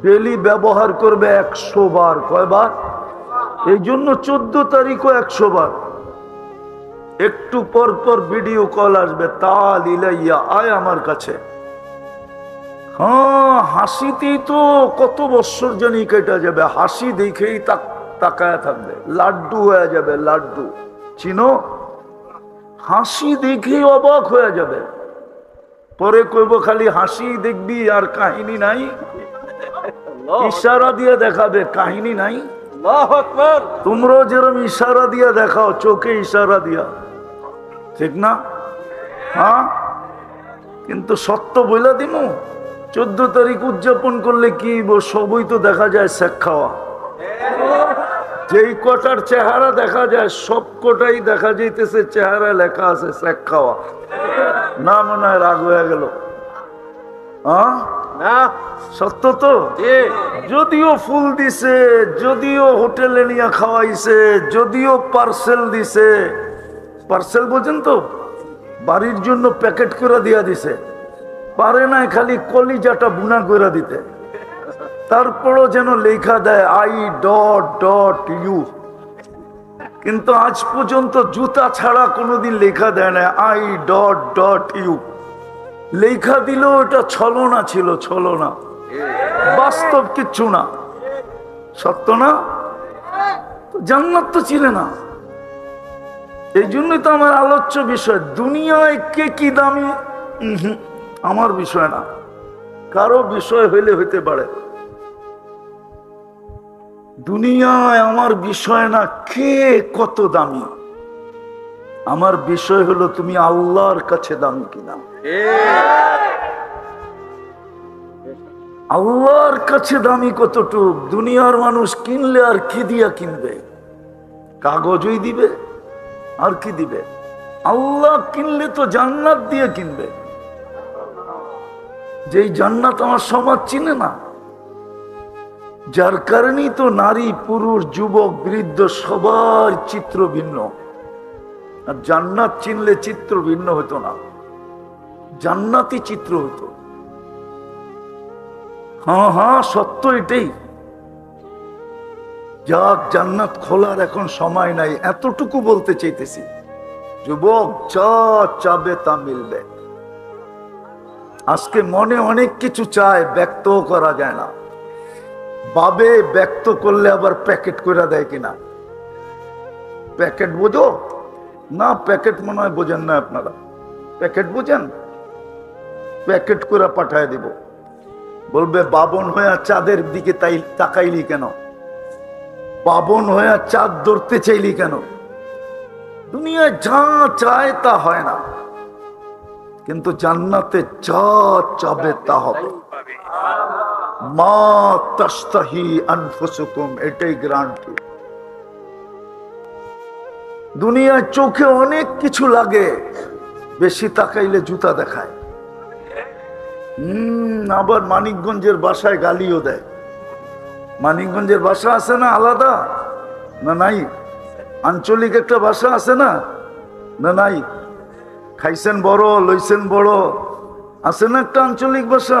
ডেলি ব্যবহার করবে 100 বার। কয়বার? এই জন্য 14 তারিখও 100 বার। একটু পর পর ভিডিও কল আসবে, তাল ইলাইয়া, আয় আমার কাছে। হ্যাঁ, হাসিতেই তো কত বছর জানি কেটে যাবে, হাসি দেখেই তাকায় থাকবে, লাড্ডু হয়ে যাবে। লাড্ডু চিনো? হাসি দেখেই অবাক হয়ে যাবে, পরে কইব খালি হাসি দেখবি আর কাহিনী নাই। ইশারা দিয়ে দেখাবে, কাহিনী নাই। তোমরাও যেরকম ইশারা দিয়া দেখাও, চোখে ইশারা দিয়া, ঠিক না? হ্যাঁ, কিন্তু সত্য বইলা দিমু, 14 তারিখ উদযাপন করলে কি সবই তো দেখা যায় শেখ খাওয়া। যেই কটার চেহারা দেখা যায় সব কটাই দেখা যাইতেছে চেহারা লেখা আছে শেখ খাওয়া। না, মনে হয় রাগ হয়ে গেল। না সত্য তো? যদিও ফুল দিছে, যদিও হোটেলে নিয়ে খাওয়াইছে, যদিও পার্সেল দিছে, পার্সেল বোঝেন তো, বাড়ির জন্য প্যাকেট করে দিয়া দিছে, পারে নাই খালি কলিজাটা বুনা করে দিতে, তারপরও যেন লেখা দেয় I.ইউ। কিন্তু আজ পর্যন্ত জুতা ছাড়া কোনোদিন লেখা দেয় না I.ইউ। লেখা দিল ওটা ছলনা ছিল, ছলনা, বাস্তব কিচ্ছু না। সত্য না? জান্নাত তো ছিল না। এই জন্যই তো আমার আলোচ্য বিষয়, দুনিয়ায় কে কি দামি আমার বিষয় না, কারো বিষয় হইলে হইতে পারে। দুনিয়ায় আমার বিষয় না কে কত দামি, আমার বিষয় হলো তুমি আল্লাহর কাছে দামি কিনা। আল্লাহর কাছে দামি কতটুক? দুনিয়ার মানুষ কিনলে আর কি দিয়া কিনবে? কাগজই দিবে, আর কি দিবে? আল্লাহ কিনলে তো জান্নাত দিয়ে কিনবে, যেই জান্নাত আমার সমাজ চিনে না। যার কারণেই তো নারী পুরুষ যুবক বৃদ্ধ সবার চিত্র ভিন্ন। আর জান্নাত চিনলে চিত্র ভিন্ন হতো না, জান্নাতি চিত্র হতো। হ্যাঁ হ্যাঁ সত্য এটাই। যাক, জান্নাত খোলার এখন সময় নাই, এতটুকু বলতে চাইতেছি, যুবক যা চাবে তা মিলবে। আজকে মনে অনেক কিছু চায়, ব্যক্ত করা যায় না। বাবে ব্যক্ত করলে আবার প্যাকেট করে দেয় কিনা। প্যাকেট বোঝো না? প্যাকেট মনে হয় বোঝেন না আপনারা। প্যাকেট বুঝেন? প্যাকেট করে পাঠায় দিব, বলবে বাবন হয়ে চাঁদের দিকে তাই তাকাইলি কেন, বাবন হয়ে চাঁদ ধরতে চাইলি কেন। দুনিয়ায় যা চায় তা হয় না, কিন্তু জান্নাতে যা চাবে তা হবে। মা তাস্তাহি আনফুসুকুম, এটাই গ্যারান্টি। দুনিয়ার চোখে অনেক কিছু লাগে, বেশি তাকাইলে জুতা দেখায়। আবার মানিকগঞ্জের বাসায় গালিও দেয়। মানিকগঞ্জের ভাষা আছে না আলাদা? না নাই? আঞ্চলিক একটা ভাষা আছে না? না নাই? খাইছেন বড়, লইছেন বড়, আছে না একটা আঞ্চলিক ভাষা?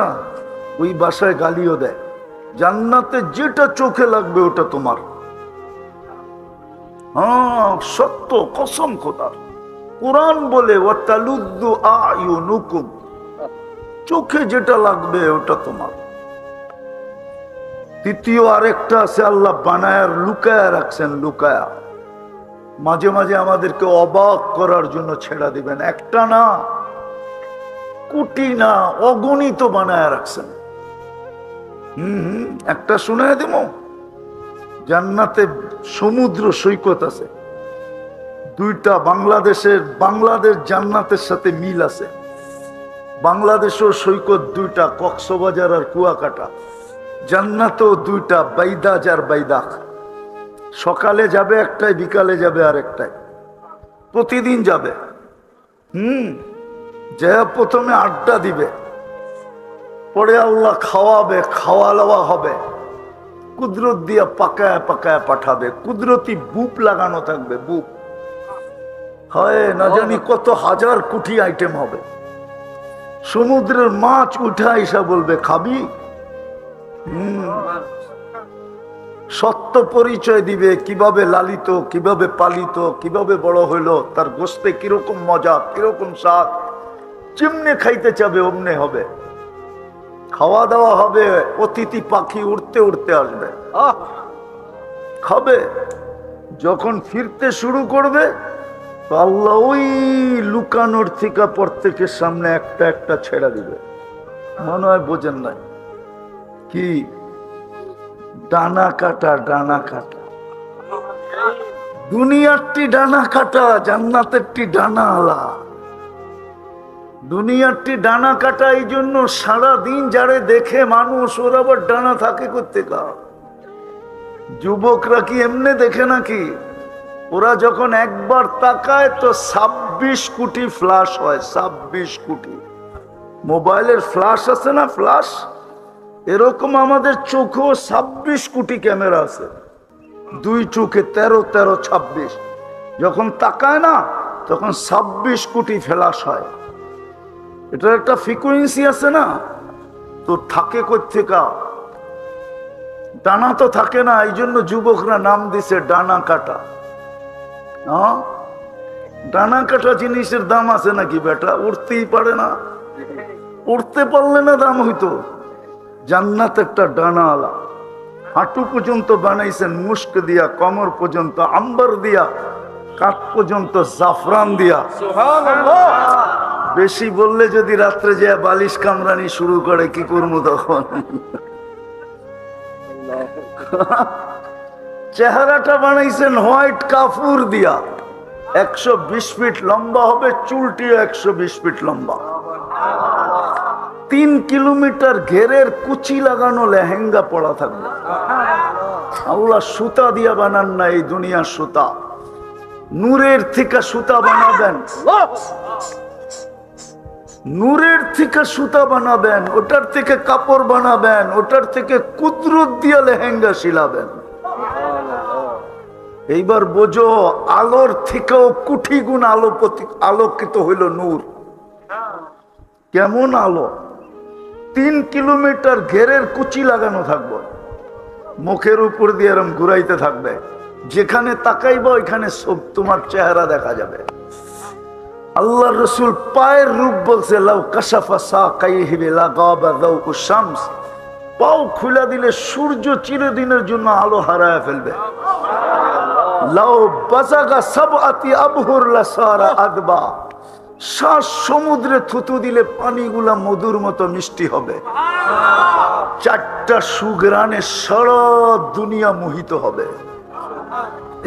ওই ভাষায় গালিও দেয়। জান্নাতে যেটা চোখে লাগবে ওটা তোমার। হ্যাঁ সত্য, কসম খোদার। কোরআন বলে ওয়াতালুদ্দু আয়ুনুকুম, চোখে যেটা লাগবে ওটা তোমার। দ্বিতীয় আরেকটা আছে, আল্লাহ বানায় লুকায়া রাখছেন, লুকায়া। মাঝে মাঝে আমাদেরকে অবাক করার জন্য ছেড়া দিবেন। একটা না, কোটি না, অগণিত বানায় রাখছেন। একটা শুনায় দেব, জান্নাতে সমুদ্র সৈকত আছে দুইটা। বাংলাদেশ জান্নাতের সাথে মিল আছে। বাংলাদেশেও সৈকত দুইটা, কক্সবাজার আর কুয়াকাটা। জান্নাতেও দুইটা, বাইদাজ আর বাইদাখ। সকালে যাবে একটাই, বিকালে যাবে আরেকটাই, প্রতিদিন যাবে। যে প্রথমে আড্ডা দিবে, পরে আল্লাহ খাওয়াবে, খাওয়া লওয়া হবে, কুদরত দিয়া পাকায় পাকায় পাঠাবে। কুদরতি বুপ লাগানো থাকবে, বুপ হয় না জানি কত হাজার কোটি আইটেম হবে। সমুদ্রের মাছ উঠা এসা বলবে খাবি। সত্য পরিচয় দিবে, কিভাবে লালিত, কিভাবে পালিত, কিভাবে বড় হইলো, তার গোস্তে কিরকম মজা, কিরকম স্বাদ। চিমনে খাইতে চাবে অমনে হবে। খাওয়া দাওয়া হবে, অতিথি পাখি উড়তে উড়তে আসবে, খাবে। যখন ফিরতে শুরু করবে তো আল্লাহ ওই লুকানোর থেকে প্রত্যেকের সামনে একটা একটা ছেড়া দিবে। মনে হয় বোঝেন নাই কি? ডানা কাটা, ডানা কাটা। দুনিয়ারটি ডানা কাটা, জান্নাতেরটি ডানা আলা। দুনিয়ারটি ডানা কাটা, এই জন্য সারাদিন যারে দেখে মানুষ, ওর আবার ডানা থাকে করতে কা। যুবকরা কি এমনি দেখে নাকি? ওরা যখন একবার তাকায় তো 26 কোটি ফ্লাশ হয়, 26 কোটি। মোবাইলের ফ্ল্যাশ আছে না, ফ্ল্যাশ, এরকম আমাদের চোখেও 26 কোটি ক্যামেরা আছে। দুই চোখে 13 13 26, যখন তাকায় না তখন 26 কোটি ফ্ল্যাশ হয়। এটার একটা ফ্রিকোয়েন্সি আছে না, তো থাকে কোত্থেকা? ডানা তো থাকে না, এই জন্য যুবকরা নাম দিছে ডানা কাটা। ডানা কাটা জিনিসের দাম আছে নাকি বেটা? উঠতেই পারে না, উঠতে পারলে না দাম হইতো। জান্নাত একটা ডানা আলা, হাঁটু পর্যন্ত বানাইছেন মুস্ক দিয়া, কমর পর্যন্ত আম্বার দিয়া, কাঠ পর্যন্ত জাফরান দিয়া। বেশি বললে যদি রাত্রে যে বালিশ কামরানি শুরু করে কি করবো তখন? চেহারাটা বানাইছেন হোয়াইট কাপুর দিয়া, 120 ফিট লম্বা হবে, চুলটিও 120 ফিট লম্বা। 3 কিলোমিটার ঘেরের কুচি লাগানো লেহেঙ্গা পড়া থাকবে। আল্লাহ সুতা দিয়া বানান না এই দুনিয়ার সুতা, নূরের থেকে সুতা বানাবেন, নূরের থেকে সুতা বানাবেন, ওটার থেকে কাপড় বানাবেন, ওটার থেকে কুদরত দিয়া লেহেঙ্গা শিলাবেন। এইবার বোঝো, আলোর থেকেও কোটি গুণ আলোকিত হইল নূর। কেমন আলো? 3 কিলোমিটার ঘেরের কুচি লাগানো থাকবে, মুখের উপর দিয়ে এরম ঘুরাইতে থাকবে, যেখানে তাকাইব ওইখানে সব তোমার চেহারা দেখা যাবে। আল্লাহ রসুল পায়ের রূপ বলছে, লাউ কাশাফা সাকাইহি লাগাবা দাউ শামস, পাও খুলে দিলে সূর্য চিরদিনের জন্য আলো হারায় ফেলবে। লাউ বাজাগা সাবআতি আবহুর লাসারা আদবা, 7 সমুদ্রে থুতু দিলে পানিগুলা মধুর মতো মিষ্টি হবে। 4টা সুগ্রানে সারা দুনিয়া মোহিত হবে।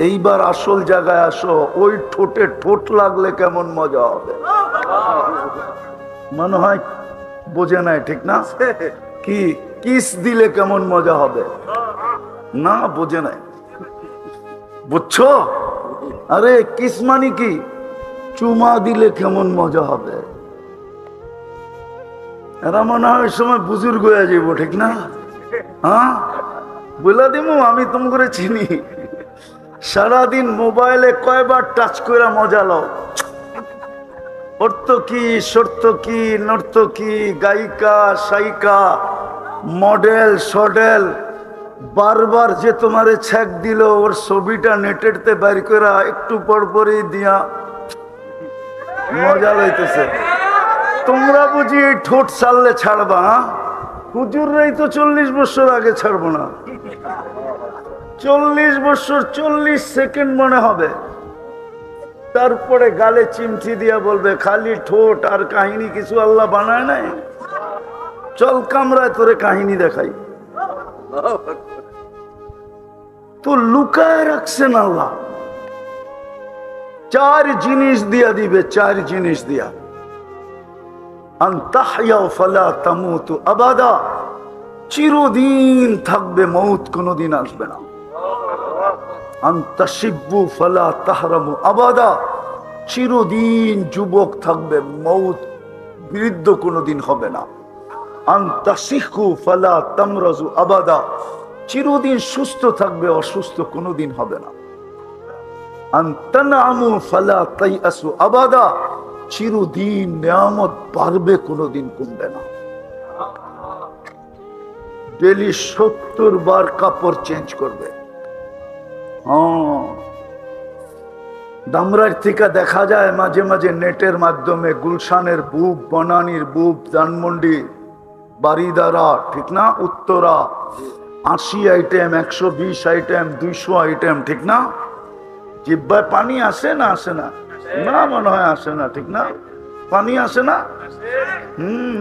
এইবার আসল জায়গায় আসো, ওই ঠোঁটে ঠোঁট লাগলে কেমন মজা হবে। মনে হয় বোঝে নাই, ঠিক না? কি কিস দিলে কেমন মজা হবে? না, বোঝে নাই। বুঝছো? আরে কিস মানে কি? চুমা দিলে কেমন মজা হবে। এরা মনে হয় ওই সময় বুজুর্গ হয়ে যাবো, ঠিক না? হ্যাঁ, বলে দিমু আমি তুমি করে চিনি। সারাদিন মোবাইলে কয়বার টাচ করে মজা লও। অর্থকি, সর্তকি, নর্তকি, গায়িকা, সাইকা, মডেল, সডেল, বারবার যে তোমারে ছ্যাক দিল, ওর ছবিটা নেটেরতে বাইর করে একটু পরপরই দিয়া মজা লইতেছে। তোমরা বুঝি এই ঠোঁট চাললে ছাড়বা? হুজুররাই তো 40 বছর আগে ছাড়বো না। 40 বছর 40 সেকেন্ড মনে হবে, তারপরে গালে চিমটি দিয়া বলবে খালি ঠোঁট আর কাহিনী কিছু আল্লাহ বানায় নাই। চল কামরায় তোরে কাহিনী দেখাই। তো লুকায় রাখছেন আল্লাহ, 4 জিনিস দিয়া দিবে, 4 জিনিস দিয়া। আনতাহইয়া ফালা তামুতু আবাদা, চিরদিন থাকবে, মউত কোনদিন আসবে না। আনতাশিব্বু ফালা তাহরামু আবাদা, চিরদিন যুবক থাকবে, মউত বৃদ্ধ কোনদিন হবে না। আনতাশিখু ফালা তামরাজু আবাদা, চিরদিন সুস্থ থাকবে, অসুস্থ কোনদিন হবে না। আনতানামু ফালা তাইয়াসু আবাদা, চিরদিন নিয়ামত বাড়বে, কোনদিন কমবে না। ডেলি 70 বার কাপড় চেঞ্জ করবে। দামরার থেকে দেখা যায় মাঝে মাঝে নেটের মাধ্যমে গুলশানের বুব, বনানীর বুব, ধানমন্ডি, বারিদারা, ঠিক না, উত্তরা, 80 আইটেম, 120 আইটেম, 200 আইটেম, ঠিক না? জিব্বায় পানি আসে না? আসে না? না, মনে হয় আসে না, ঠিক না? পানি আসে না?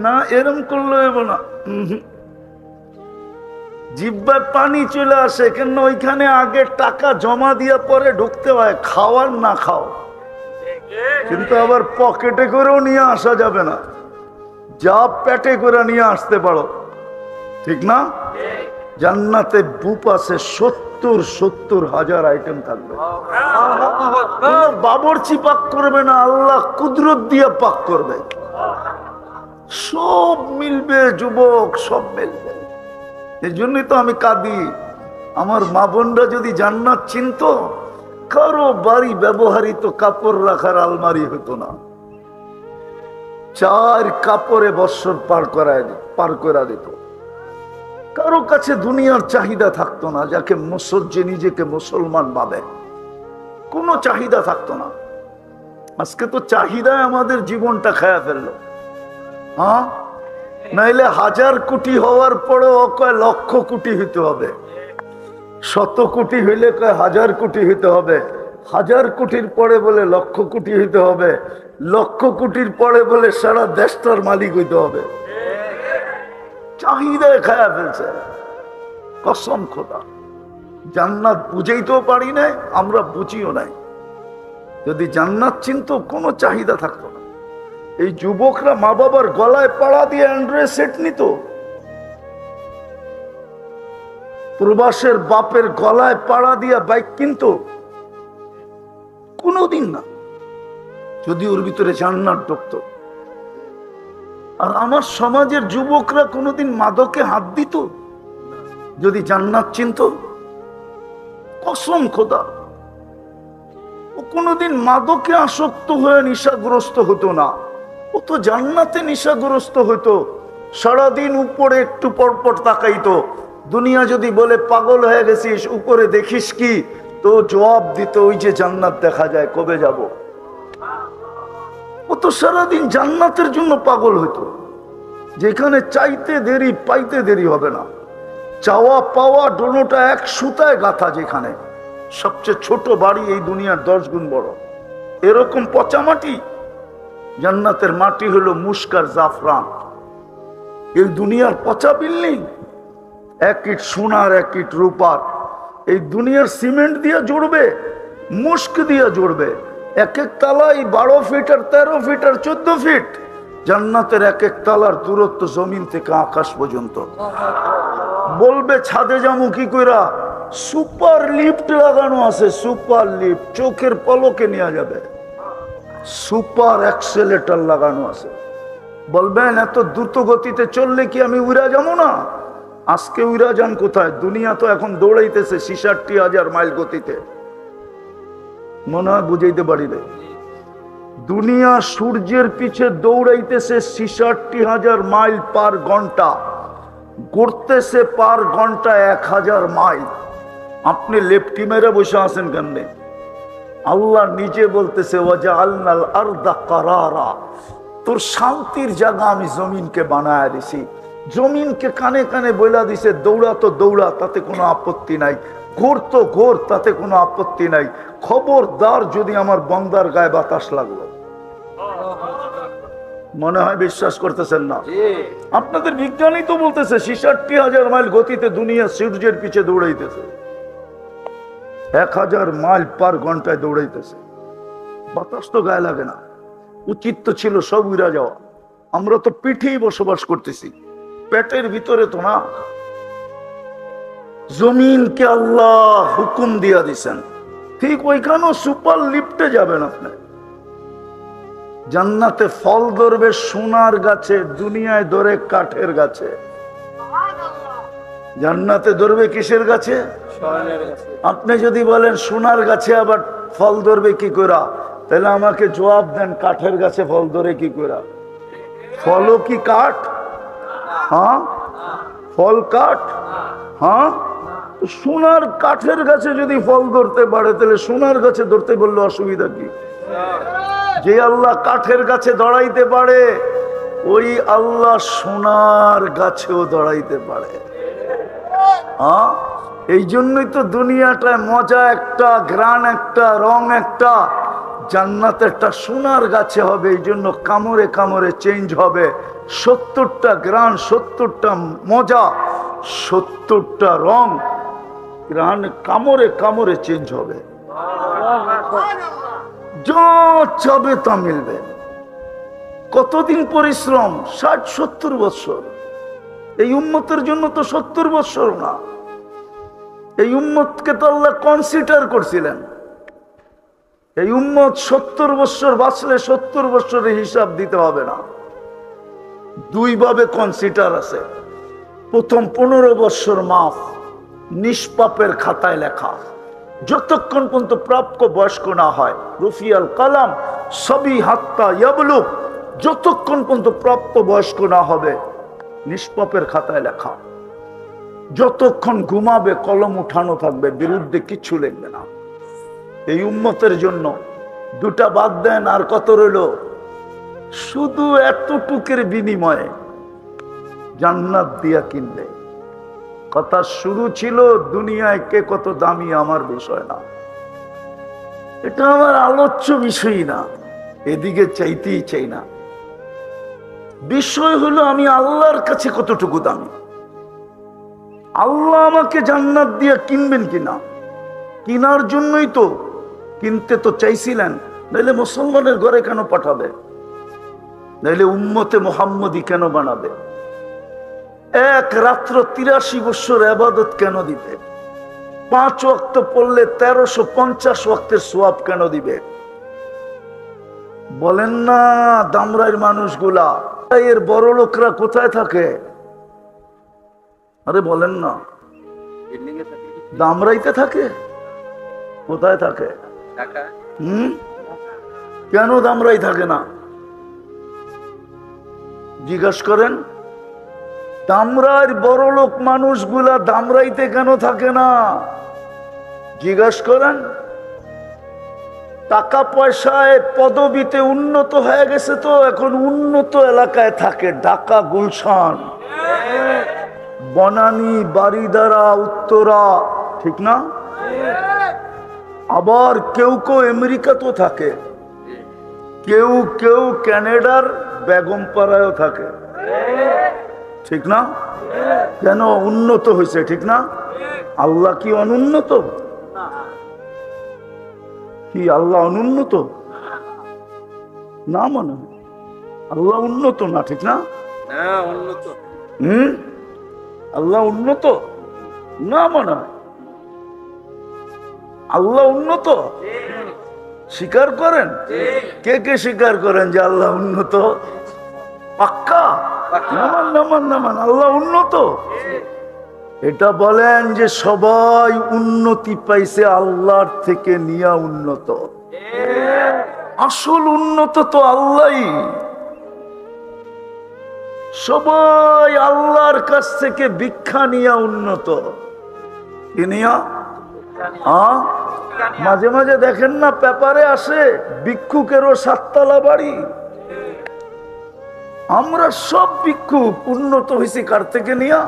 না, এরম করলে হবে না। জিব্বায় পানি চলে আসে, কেন? ওইখানে আগে টাকা জমা দিয়ে পরে ঢুকতে হয়, খাওয়ার না খাও। কিন্তু আবার পকেটে করেও নিয়ে আসা যাবে না, যা পেটে করে নিয়ে আসতে পারো, ঠিক না? জান্নাতে বুপ আছে 70,000 আইটেম থাকবে। বাবরচি পাক করবে না, আল্লাহ কুদরত দিয়ে পাক করবে। সব মিলবে যুবক, সব মিলবে। এই জন্যই তো আমি কাঁদি। আমার মা বোনরা যদি জান্নাত চিনত, কারো বাড়ি ব্যবহৃত কাপড় রাখার আলমারি হতো না, 4 কাপড়ে বৎসর পার করা দিত। কারো কাছে দুনিয়ার চাহিদা থাকতো না, যাকে যে নিজেকে মুসলমান ভাবে, কোনো চাহিদা থাকতো না। আজকে তো চাহিদায় আমাদের জীবনটা খায়া ফেললো। হ্যাঁ, নাইলে 1000 কোটি হওয়ার পরেও কয় লক্ষ কোটি হইতে হবে, 100 কোটি হইলে কয় 1000 কোটি হইতে হবে, 1000 কোটির পরে বলে লক্ষ কোটি হইতে হবে, লক্ষ কোটির পরে বলে সারা দেশটার মালিক হইতে হবে। চাহিদায় খায়া ফেলছে। কসম খোদা, জান্নাত বুঝেইতেও পারি নাই, আমরা বুঝিও নাই। যদি জান্নাত চিনতো, কোনো চাহিদা থাকতো না। এই যুবকরা মা বাবার গলায় পাড়া দিয়ে অ্যান্ড্রয়েড সেট নিত, প্রবাসের বাপের গলায় পাড়া দিয়া বাইক কিনতো, কোনোদিন না, যদি ওর ভিতরে জান্নাত ঢুকতো। আর আমার সমাজের যুবকরা কোনোদিন মাদকে হাত দিত যদি জান্নাত চিনত? কসম খোদা, ও কোনোদিন মাদকে আসক্ত হয়ে নেশাগ্রস্ত হতো না, ও তো জান্নাতে নেশাগ্রস্ত হতো। সারাদিন উপরে একটু পরপর তাকাইতো। দুনিয়া যদি বলে পাগল হয়ে গেছিস, উপরে দেখিস কি, তো জবাব দিত, ওই যে জান্নাত দেখা যায়, কবে যাব। ও তো সারাদিন জান্নাতের জন্য পাগল হইতো, যেখানে চাইতে দেরি পাইতে দেরি হবে না। চাওয়া পাওয়া দোনোটা এক সুতায় গাথা। যেখানে সবচেয়ে ছোট বাড়ি এই দুনিয়ার 10 গুণ বড়, এরকম পচা মাটি। জান্নাতের মাটি হলো মুস্কার জাফরান। এই দুনিয়ার পচা বিল্ডিং, 1 ইট সোনার 1 ইট রূপার। এই দুনিয়ার সিমেন্ট দিয়ে জুড়বে, মুস্ক দিয়ে জুড়বে। 1 তালাই 12 ফিট আর 13 ফিট আর 14 ফিট। জান্নাতের 1 তালার দূরত্ব জমিন থেকে আকাশ পর্যন্ত। বলবে ছাদে যাবো কি কইরা? সুপার লিফট লাগানো আছে, সুপার লিফট, চোখের পলকে নেওয়া যাবে। সুপার অ্যাক্সেলেটর লাগানো আছে। বলবেন এত দ্রুত গতিতে চললে কি আমি উড়া যাবো না? আজকে উড়া যান কোথায়? দুনিয়া তো এখন দৌড়াইতেছে 66,000 মাইল গতিতে। মনে হয় বুঝাইতে পারি রে। দুনিয়া সূর্যের পিছে দৌড়াইতেছে 66,000 মাইল পার ঘন্টা, ঘুরতেছে পার ঘন্টা 1000 মাইল। আপনি লেফটি মেরে বসে আছেন কেমনে? আল্লাহ নিজে বলতেছে ওয়াজআলনাল আরদা কারারা, তোর শান্তির জায়গা আমি জমিনকে বানায় দিছি। জমিনকে কানে কানে বইলা দিছে দৌড়া তো দৌড়া, তাতে কোনো আপত্তি নাই, ঘোর তো ঘোর, তাতে কোনো আপত্তি নাই। খবরদার যদি আমার বন্দার গায়ে বাতাস লাগলো। মনে হয় বিশ্বাস করতেছেন না? আপনাদের বিজ্ঞানী তো বলতেছে 66,000 মাইল গতিতে দুনিয়া সূর্যের পিছে দৌড়াইতেছে, 1000 মাইল পার ঘন্টায় দৌড়াইতেছে। বাতাস তো গায়ে লাগে না। উচিত তো ছিল সব উড়া যাওয়া। আমরা তো পিঠেই বসবাস করতেছি, পেটের ভিতরে তো না। জমিনকে আল্লাহ হুকুম দিয়া দিছেন, ঠিক ওইখানেও সুপার লিফটে যাবেন আপনি। জান্নাতে ফল ধরবে সোনার গাছে, দুনিয়ায় ধরে কাঠের গাছে। জান্নাতে ধরবে কিসের গাছে? আপনি যদি বলেন সোনার গাছে আবার ফল ধরবে কি করে, তাহলে আমাকে জবাব দেন, কাঠের গাছে ফল ধরে কি করে? ফলও কি কাঠ? হ্যাঁ, ফল কাঠ। হ্যাঁ, সোনার কাঠের গাছে যদি ফল ধরতে পারে, তাহলে সোনার গাছে ধরতে বললে অসুবিধা কি? যে আল্লাহ কাঠের গাছে দৌড়াইতে পারে, ওই আল্লাহ সোনার গাছেও দৌড়াইতে পারে। হ্যাঁ, এই জন্যই তো দুনিয়াটায় মজা একটা, ঘ্রাণ একটা, রং একটা। জান্নাতে একটা সোনার গাছে হবে, এই জন্য কামড়ে কামড়ে চেঞ্জ হবে। 70টা ঘ্রাণ, 70টা মজা, 70টা রং, ঘ্রাণ কামড়ে কামড়ে চেঞ্জ হবে। যা চাবে তা মিলবে। কতদিন পরিশ্রম? 60-70 বছর। এই উম্মতের জন্য তো 70 বছর না, এই উম্মতকে তো আল্লাহ কনসিডার করছিলেন। এই উম্মত 70 বছর বাঁচলে 70 বছরের হিসাব দিতে হবে না। দুইভাবে কনসিডার আছে। প্রথম 15 বছর মাফ, নিষ্পাপের খাতায় লেখা, যতক্ষণ পর্যন্ত প্রাপ্য বয়স্ক না হয়। রুফিয়াল কালাম সবই হাত্তা ইয়াবলুগ, যতক্ষণ পর্যন্ত প্রাপ্ত বয়স্ক না হবে নিষ্পাপের খাতায় লেখা। যতক্ষণ ঘুমাবে কলম উঠানো থাকবে, বিরুদ্ধে কিচ্ছু লিখবে না। এই উম্মতের জন্য দুটা বাদ দেন, আর কত রইল? শুধু এতটুকের বিনিময়ে জান্নাত দিয়া কিনবে। কথা শুরু ছিল দুনিয়ায় কে কত দামি আমার বিষয় না, এটা আমার আলোচ্য বিষয়ই না, এদিকে চাইতেই চাই না। বিষয় হলো আমি আল্লাহর কাছে কতটুকু দামি। আল্লাহ আমাকে জান্নাত দিয়া কিনবেন কিনা, কিনার জন্যই তো, কিনতে তো চাইছিলেন, নাইলে মুসলমানের ঘরে কেন পাঠাবে, নাইলে উম্মতে মুহাম্মদী কেন বানাবে? এক রাত্র 83 বছর ইবাদত কেন দিবে? 5 ওয়াক্ত পড়লে 1350 ওয়াক্তের সওয়াব কেন দিবে? বলেন না। দামরাইয়ের মানুষগুলা, এর বড় লোকরা কোথায় থাকে? আরে বলেন না। দামরাইতে থাকে? কোথায় থাকে? কেন দামরাই থাকে না জিজ্ঞাসা করেন। দামরার বড় লোক মানুষগুলা দামরাইতে কেন থাকে না জিজ্ঞাসা করেন। টাকা পয়সায় পদবিতে উন্নত হয়ে গেছে, তো এখন উন্নত এলাকায় থাকে, ঢাকা, গুলশান, বনানী, বারিধারা, উত্তরা, ঠিক না? আবার কেউ কেউ আমেরিকাতেও থাকে, কেউ কেউ কানাডার বেগমপাড়ায়ও থাকে, ঠিক না? কেন? উন্নত হয়েছে, ঠিক না? আল্লাহ কি অনুন্নত? কি আল্লাহ অনুন্নত? না, মনে হয় আল্লাহ উন্নত না, ঠিক না? আল্লাহ উন্নত না, মনে হয় আল্লাহ উন্নত। স্বীকার করেন? কে কে স্বীকার করেন যে আল্লাহ উন্নত? পাক্কা? নামান নামান নামান, আল্লাহ উন্নত। এটা বলেন যে সবাই উন্নতি পাইছে আল্লাহর থেকে নিয়া উন্নত। আসল উন্নত তো আল্লাহই। সবাই আল্লাহর কাছ থেকে ভিক্ষা নিয়া উন্নত। কি নিয়া? মাঝে মাঝে দেখেন না পেপারে আসে ভিক্ষুকেরও 7 তলা বাড়ি। আমরা সব ভিক্ষুক, উন্নত হয়েছি কার থেকে নিয়া?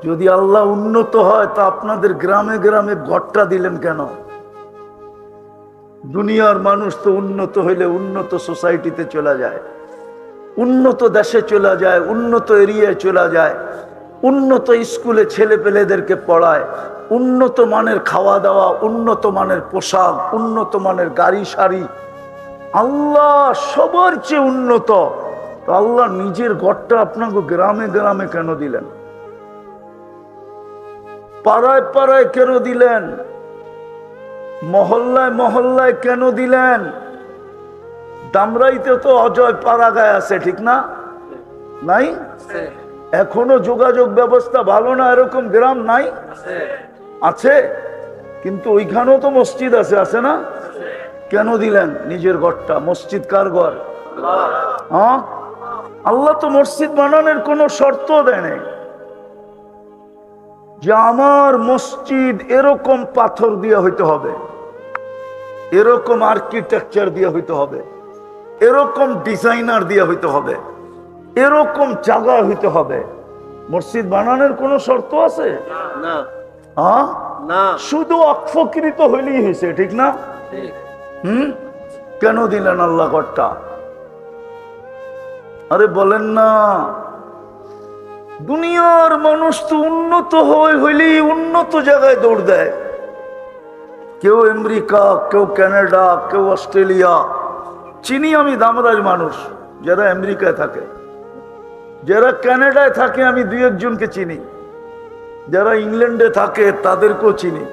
যদি আল্লাহ উন্নত হয় তা আপনাদের গ্রামে গ্রামে ঘরটা দিলেন কেন? দুনিয়ার মানুষ তো উন্নত হইলে উন্নত সোসাইটিতে চলে যায়, উন্নত দেশে চলে যায়, উন্নত এরিয়ায় চলে যায়, উন্নত স্কুলে ছেলে পেলেদেরকে পড়ায়, উন্নত মানের খাওয়া দাওয়া, উন্নত মানের পোশাক, উন্নত মানের গাড়ি সারি। আল্লাহ সবার চেয়ে উন্নত। তো আল্লাহ নিজের ঘরটা আপনাকে গ্রামে গ্রামে কেন দিলেন? পাড়ায় পাড়ায় কেন দিলেন? মহল্লায় মহল্লায় কেন দিলেন? দামরাইতে তো অজয় পাড়াগায় আছে, ঠিক না? নাই? এখনো যোগাযোগ ব্যবস্থা ভালো না এরকম গ্রাম নাই? আছে, কিন্তু ওইখানেও তো মসজিদ আছে, আছে না? কেন দিলেন নিজের ঘরটা? মসজিদ কার ঘর? হ্যাঁ, আল্লাহ তো মসজিদ বানানোর কোনো শর্ত দেয় নাই যে আমার মসজিদ এরকম পাথর দিয়ে হইতে হবে, এরকম আর্কিটেকচার দিয়ে হইতে হবে, এরকম ডিজাইনার দিয়ে হইতে হবে, এরকম জায়গা হইতে হবে। মসজিদ বানানোর কোনো শর্ত আছে? না, শুধু অক্ষকৃত হইলেই হয়েছে, ঠিক না? কেন দিলেন আল্লাহ ঘরটা? আরে বলেন না। দুনিয়ার মানুষ তো উন্নত হইলেই উন্নত জায়গায় দৌড় দেয়। কেউ আমেরিকা, কেউ কানাডা, কেউ অস্ট্রেলিয়া। চিনি আমি দামরার মানুষ যারা আমেরিকায় থাকে, যারা কানাডায় থাকে আমি 2-1 জনকে চিনি, যারা ইংল্যান্ডে থাকে তাদেরকেও চিনি,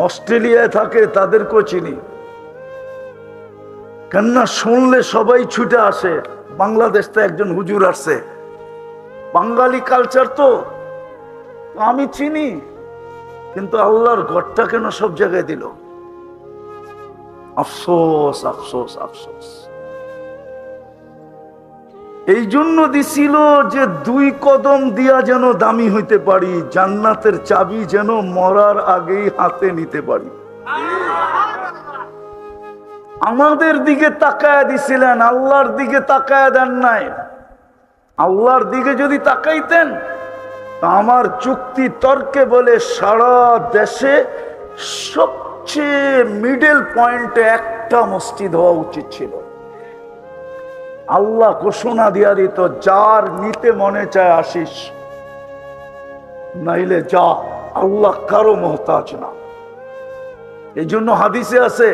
অস্ট্রেলিয়ায় থাকে তাদেরকেও চিনি। কেননা শুনলে সবাই ছুটে আসে, বাংলাদেশ থেকে একজন হুজুর আসছে, বাঙালি কালচার তো আমি চিনি, কিন্তু আল্লাহর ঘরটা কেন সব জায়গায় দিল? আফসোস আফসোস আফসোস। এই জন্য দিছিল যে 2 কদম দিয়া যেন দামি হইতে পারি, জান্নাতের চাবি যেন মরার আগেই হাতে নিতে পারি। আমাদের দিকে তাকায় দিছিলেন, আল্লাহর দিকে তাকায় দেন নাই। আল্লাহর দিকে যদি তাকাইতেন, আমার যুক্তি তর্কে বলে সারা দেশে সবচেয়ে মিডল পয়েন্টে একটা মসজিদ হওয়া উচিত ছিল। আল্লাহ ঘোষণা দিয়া দিত, যার নিতে মনে চায় আসিস, নাইলে যা, আল্লাহ কারো মোহতাজ না। এই জন্য হাদিসে আছে,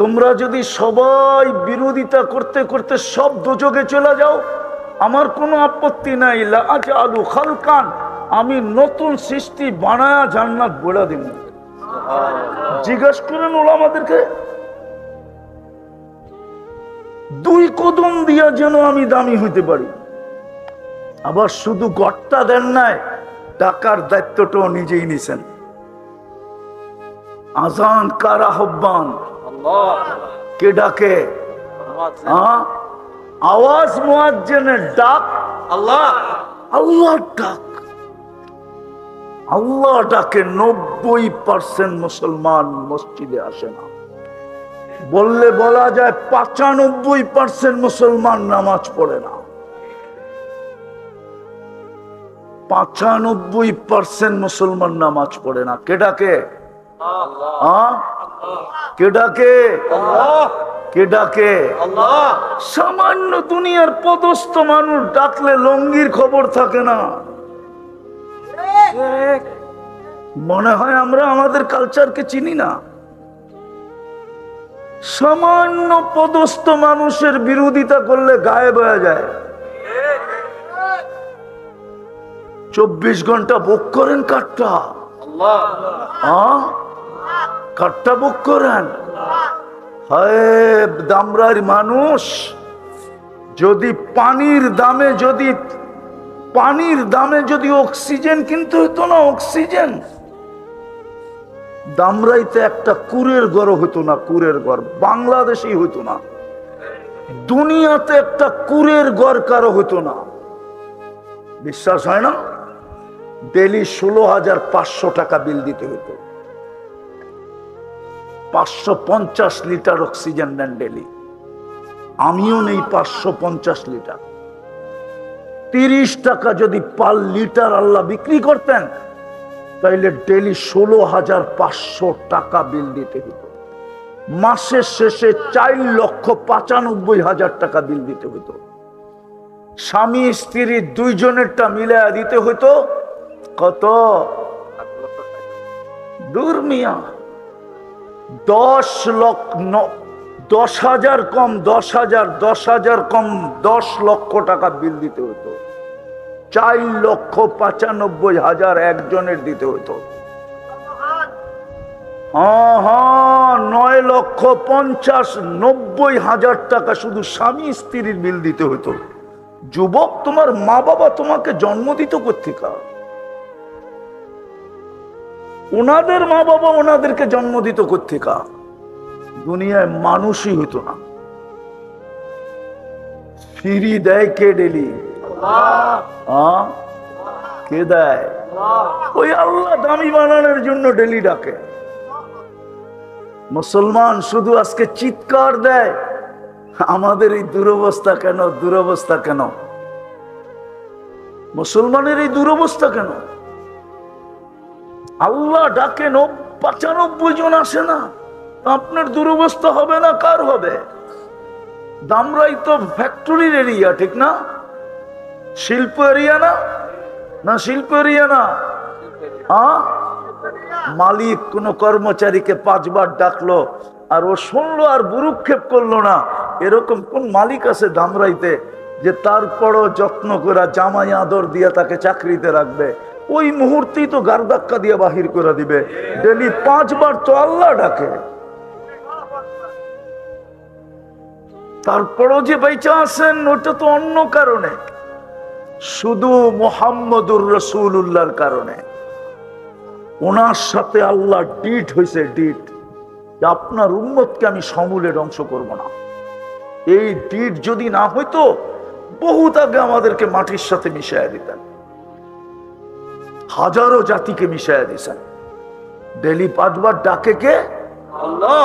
তোমরা যদি সবাই বিরোধিতা করতে করতে সব দোজখে চলে যাও, আমার কোনো আপত্তি নাই। লা আজআলু খালকান, আমি নতুন সৃষ্টি বানায়া জান্নাত বলে দিব। জিজ্ঞাসা করেন ওলামাদেরকে, 2 কদম দিয়া যেন আমি দামি হইতে পারি। আবার শুধু গড়টা দেন নাই, টাকার দায়িত্বটাও নিজেই নিছেন। আজান কার আহ্বান? কে ডাকে? আওয়াজ মুয়াজ্জিনের ডাক? আল্লাহ। আল্লাহর ডাক। আল্লাহ ডাকে 90% মুসলমান মসজিদে আসে না। বললে বলা যায় 95% মুসলমান নামাজ পড়ে না। 95% মুসলমান নামাজ পড়ে না। কে ডাকে? কে ডাকে? কে ডাকে? সামান্য দুনিয়ার পদস্থ মানুষ ডাকলে লঙ্গির খবর থাকে না। মনে হয় আমরা আমাদের কালচারকে চিনি না। সামান্য পদস্থ মানুষের বিরোধিতা করলে গায়েব হয়ে যায়। 24 ঘন্টা ভোগ করেন কাঠটা? কাঠটা ভোগ করেন? হায় দামরার মানুষ, যদি পানির দামে যদি অক্সিজেন কিনতে হতো না, অক্সিজেন, দামরাইতে একটা কুরের ঘর হইতো না। কুরের ঘর বাংলাদেশেই হইতো না, দুনিয়াতে একটা কুরের ঘর কারো হইতো না। বিশ্বাস হয় না? ডেলি 16,500 টাকা বিল দিতে হইতো। 550 লিটার অক্সিজেন নেন ডেলি। আমিও নেই 550 লিটার। 30 টাকা যদি পার লিটার আল্লাহ বিক্রি করতেন, তাইলে ডেলি 16,500 টাকা বিল দিতে হতো। মাসের শেষে 4,95,000 টাকা বিল দিতে হতো। স্বামী স্ত্রী দুইজনেরটা মিলায়া দিতে হতো কত? দূর মিয়া, 10,000 কম 10,000 কম 10 লক্ষ টাকা বিল দিতে হতো। 4,95,000 একজনের দিতে হতো। 9,50,90,000 টাকা শুধু স্বামী স্ত্রীর বিল দিতে হতো। যুবক, তোমার মা বাবা তোমাকে জন্ম দিত কোত্থেকে? ওনাদের মা বাবা ওনাদেরকে জন্ম দিত কোত্থেকে? দুনিয়ায় মানুষই হতো না। ফিরি দেয় কে ডেলি? কে দেয়? ওই আল্লাহ দামি বানানোর জন্য ডেলি ডাকে। মুসলমান শুধু আজকে চিৎকার দেয়, আমাদের এই দুরবস্থা কেন? দুরবস্থা কেন? মুসলমানের এই দুরবস্থা কেন? আল্লাহ ডাকেন, 95 জন আসে না। আপনার দুরবস্থা হবে না, কার হবে? দামরাই তো ফ্যাক্টরির এরিয়া, ঠিক না? শিল্প এরিয়া না? না শিল্প এরিয়া না? মালিক কোন কর্মচারীকে 5 বার ডাকলো আর ও শুনলো আর বুরুক্ষেপ করলো না, এরকম কোন মালিক আছে দামরাইতে যে তারপরও যত্ন করে জামাই আদর দিয়ে তাকে চাকরিতে রাখবে? ওই মুহূর্তেই তো গার ধাক্কা দিয়ে বাহির করে দিবে। ডেলি 5 বার তো আল্লাহ ডাকে। তারপরও যে বেঁচে আছেন ওটা তো অন্য কারণে, শুধু মুহাম্মদুর রাসূলুল্লাহর কারণে। ওনার সাথে আল্লাহ ডিট হয়েছে, ডিট, যে আপনার উম্মতকে আমি সমূলে ধ্বংস করব না। এই ডিট যদি না হইতো বহুত আগে আমাদেরকে মাটির সাথে মিশাইয়া দিতেন, হাজারো জাতিকে মিশাইয়া দিতেন। ডেলি 5 বার ডাকে কে? আল্লাহ।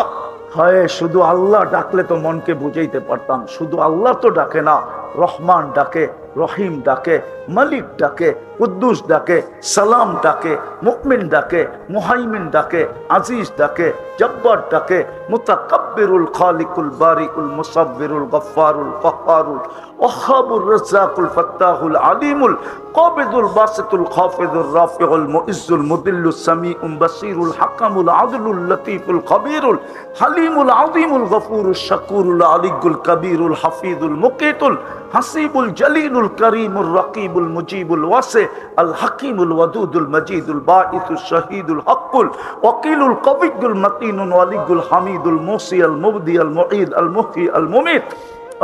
হয় শুধু আল্লাহ ডাকলে তো মনকে বুঝাইতে পারতাম, শুধু আল্লাহ তো ডাকে না, রহমান ডাকে, রহিম ডাকে, মালিক ডাকে, কুদ্দুস ডাকে, সালাম ডাকে, মুমিন ডাকে, মুহাইমিন ডাকে, আজিজ ডাকে, জব্বার ডাকে, মুতাকাব্বিরুল খালিকুল বারিকুল মুসাব্বিরুল গফফারুল কাহ্হারুল ওয়াহ্হাবুর রাজ্জাকুল ফাত্তাহুল আলিমুল কাবিদুল বাসিতুল খাফিদুর রাফিউল মুইজ্জুল মুদিল্লুস সামিউল বাসিরুল হাকামুল আদলুল লতীফুল খবীরুল হালিমুল আযীমুল গফুরুশ শাকুরুল আলিয়ুল কবীরুল হাফিজুল মুকিতুল হাসিবুল জলিলুল করিমুর রকিবুল মুজিবুল ওয়াসি আল হাকিমুল ওয়াদুদুল মজিদুল বাঈসুশ শহীদুল হকুল ওয়াকিলুল কবিয়ুল মতিনুল ওয়ালিয়ুল হামিদুল মুসি আল মুবদি আল মুঈদ আল মুহয়ি আল মুমীত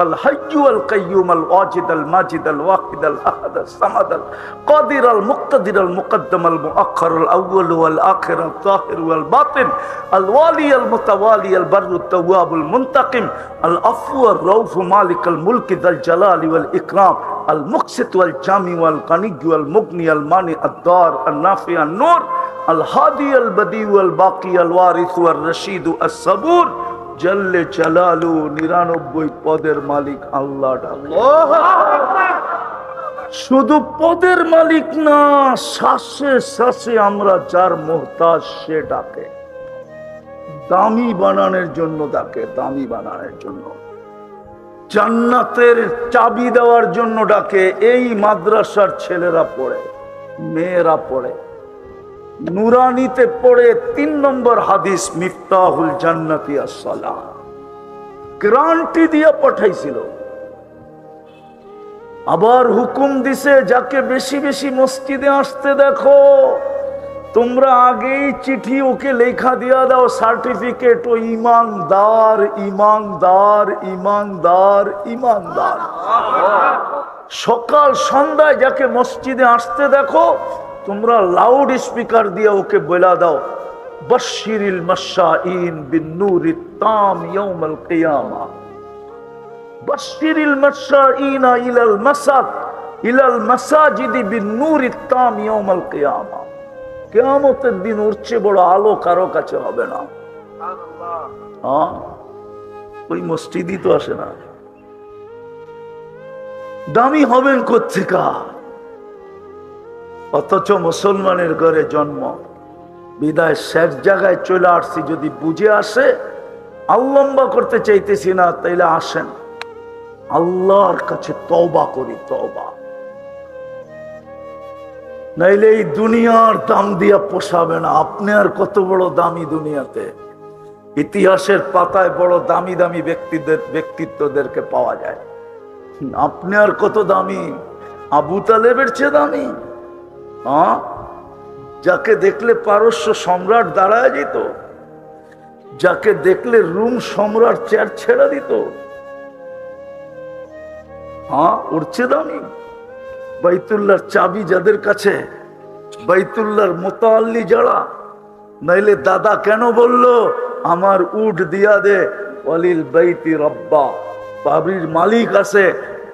الحي القيوم الواجد الماجد الواحد الأحد الصمد القادر المقتدر المقدم المؤخر الأول والآخر الظاهر والباطن الوالي المتوالي البر التواب المنتقم العفو الرؤوف مالك الملك ذا الجلال والإكرام المقسط والجامع والغني والمغني المانع الضار النافع النور الهادي البديع والباقي الوارث والرشيد الصبور জল্লে জালালু 99 পদের মালিক আল্লাহ। শুধু পদের মালিক না, শ্বাসে শ্বাসে আমরা যার মুহতাজ সে ডাকে, দামি বানানোর জন্য ডাকে, দামি বানানোর জন্য, জান্নাতের চাবি দেওয়ার জন্য ডাকে। এই মাদ্রাসার ছেলেরা পড়ে, মেয়েরা পড়ে, নুরানিতে পড়ে 3 নম্বর হাদিস মিফতাহুল জান্নাতি আসসালাহ গ্যারান্টি দিয়ে পাঠাইছিল। আবার হুকুম দিছে যাকে বেশি বেশি মসজিদে আসতে দেখো তোমরা আগেই চিঠি ওকে লেখা দিয়া দাও, সার্টিফিকেট, ও ইমানদার ইমানদার ইমানদার ইমানদার। সকাল সন্ধ্যায় যাকে মসজিদে আসতে দেখো তোমরা লাউড স্পিকার দিয়ে ওকে বলা দাও, বাশশিরিল মাশাইন বিন-নূরিত তাম ইয়াউমাল কিয়ামা, বাশশিরিল মাশাইন ইলাল মাসাজিদি বিন-নূরিত তাম ইয়াউমাল কিয়ামা। কিয়ামতের দিন উঠছে বড় আলো কারো কাছে হবে না। হ্যাঁ, ওই মসজিদই তো আসে না, দামি হবেন কোত্থেকা? অথচ মুসলমানের ঘরে জন্ম, বিদায় শেষ জায়গায় চলে আসছি। যদি বুঝে আসে, আল্লম্বা করতে চাইতেছি না, তাইলে আসেন আল্লাহর কাছে তওবা করি, তওবা। নাইলে এই দুনিয়ার দাম দিয়া পোষাবে না। আপনি আর কত বড় দামি দুনিয়াতে, ইতিহাসের পাতায় বড় দামি দামি ব্যক্তিত্বদেরকে পাওয়া যায়। আপনি আর কত দামি? আবু তালেবের চেয়ে দামি? হ্যাঁ, যাকে দেখলে পারস্য সম্রাট দাঁড়ায় যেত, যাকে দেখলে রুম সম্রাট চেয়ার ছেড়ে দিত, হ্যাঁ, ওর চেয়ে দামি। বাইতুল্লাহর চাবি যাদের কাছে, বাইতুল্লাহর মোতাল্লি যারা, নাইলে দাদা কেন বলল আমার উট দিয়া দে, ওয়ালিল বাইতি রব্বা, বাড়ির মালিক আছে,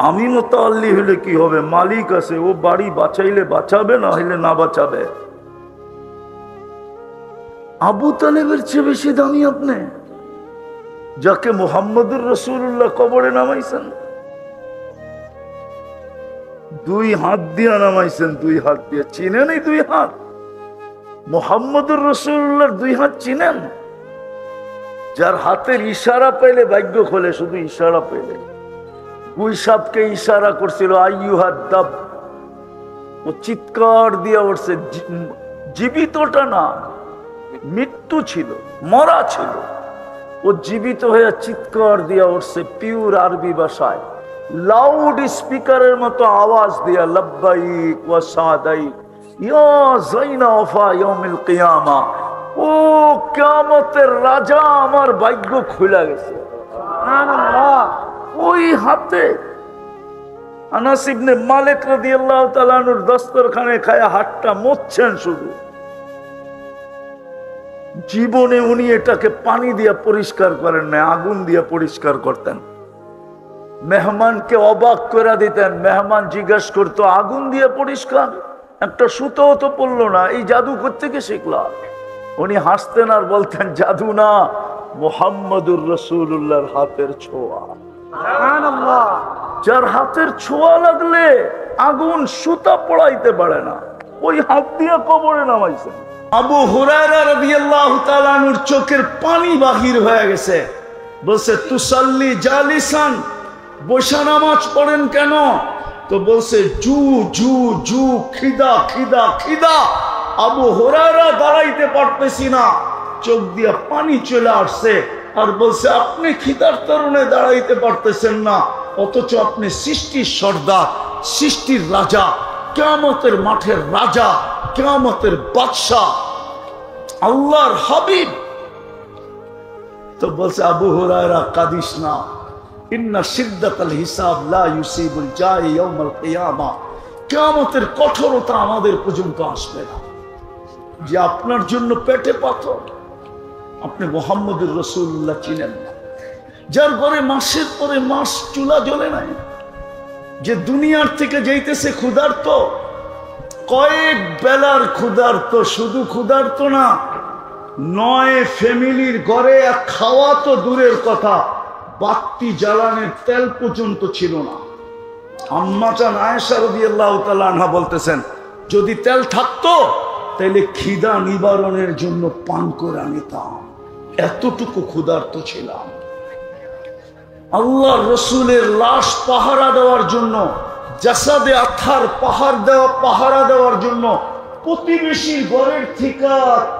আমি মোতাল্লি হইলে কি হবে? মালিক আছে, ও বাড়ি বাঁচাইলে বাঁচাবে, না হইলে না বাঁচাবে। আবু তালেবের চেয়ে বেশি দামি আপনি, যাকে মুহাম্মদুর রাসূলুল্লাহ কবরে নামাইছেন, 2 হাত দিয়ে নামাইছেন, 2 হাত দিয়ে। চিনেন এই 2 হাত? মুহাম্মদুর রাসূলুল্লাহর 2 হাত চিনেন? যার হাতের ইশারা পেলে ভাগ্য খোলে, শুধু ইশারা পেলে। গুইসাবকে ইশারা করছিল আইয়ুহাদ দাব, ও চিৎকার দিয়ে উঠছে, জীবিতটা না, মৃত্যু ছিল, মরা ছিল, ও জীবিত হয়ে চিৎকার দিয়ে উঠছে পিওর আরবি ভাষায়, লাউড স্পিকারের মতো আওয়াজ দিয়া, লব্বাইক ওয়া সাদাইক ইয়া যাইনা ওয়াফা ইয়াউমিল কিয়ামা। ও কিয়ামতের রাজা, আমার ভাগ্য খুলে গেছে। সুবহানাল্লাহ। ও ওই হাতে আনাস ইবনে মালিক রাদিয়াল্লাহু তাআলা আনহুর দস্তরখানে খায়া হাতটা মুছছেন শুধু। জীবনে উনি এটাকে পানি দিয়ে পরিষ্কার করেন না, আগুন দিয়ে পরিষ্কার করতেন। মেহমানকে অবাক করে দিতেন। মেহমান জিজ্ঞাসা করতো, আগুন দিয়ে পরিষ্কার? একটা সুতো তো পড়লো না, এই জাদু কোত্থেকে শিখলা? উনি হাসতেন আর বলতেন, জাদু না, মুহাম্মদুর রাসূলুল্লাহর হাতের ছোঁয়া। সুবহানাল্লাহ। যার হাতের ছোঁয়া লাগলে আগুন সুতা পড়াইতে পারে না, ওই হাত দিয়ে কবরে নামাইছেন। আবু হুরায়রা রাদিয়াল্লাহু তাআলা আনহুর চোখের পানি বাহির হয়ে গেছে। বলছে, তুসাল্লি জালিসান, বসে নামাজ পড়েন কেন? তো বলছে, জু জু জু, খিদা খিদা খিদা। আবু হুরায়রা দাঁড়াইতে পারতেছি না, চোখ দিয়া পানি চলে আসছে। আর বলছে, আপনি খিদার কারণে দাঁড়াইতে পারতেছেন না, অথচ আপনি সৃষ্টির সর্দার, সৃষ্টির রাজা, কিয়ামতের মাঠের রাজা, কিয়ামতের বাদশাহ, আল্লাহর হাবিব। তো বলছে, আবু হুরায়রা কাদিস না, ইন্না শিদ্দাতাল হিসাব লা ইউসিবুল জাই ইয়াউমাল কিয়ামা। কিয়ামতের কঠোরতা আমাদের পর্যন্ত আসবে না। যে আপনার জন্য পেটে পাথর, আপনি মুহাম্মদুর রাসূলুল্লাহ চিনেন না, যার ঘরে মাসের পরে মাস চুলা জ্বলে নাই, যে দুনিয়ার থেকে যাইতেছে ক্ষুধার্ত, কয়েক বেলার ক্ষুধার্ত, শুধু ক্ষুধার্ত না, 9 ফ্যামিলির ঘরে খাওয়া তো দূরের কথা, বাতি জ্বালানোর তেল পর্যন্ত ছিল না। আম্মা জান আয়েশা রাদিয়াল্লাহু তাআলা আনহা বলতেছেন, যদি তেল থাকতো তাহলে খিদা নিবারণের জন্য পান করে নিতাম, এতটুকু ক্ষুধার্ত ছিলাম। আল্লাহর রাসূলের লাশ পাহারা দেওয়ার জন্য, জাসাদে আথার পাহারা দেওয়ার জন্য প্রতিবেশীর ঘরের থেকে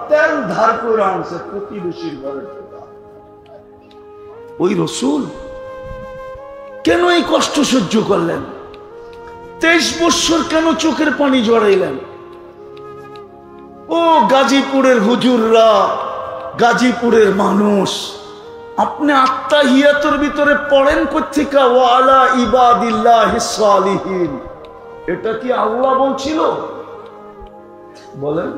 তেল ধার করে আনছে, প্রতিবেশীর ঘরের থেকে। ওই রাসূল কেন এই কষ্ট সহ্য করলেন? 23 বছর কেন চোখের পানি জড়াইলেন? ও গাজীপুরের হুজুররা, গাজীপুরের মানুষ, আপনি আত্তাহিয়াতুর ভিতরে পড়েন কোত্থেকে? ওয়া আলা ইবাদিল্লাহিস সালিহিন, এটা কি আল্লাহ বলছিল? বলেন।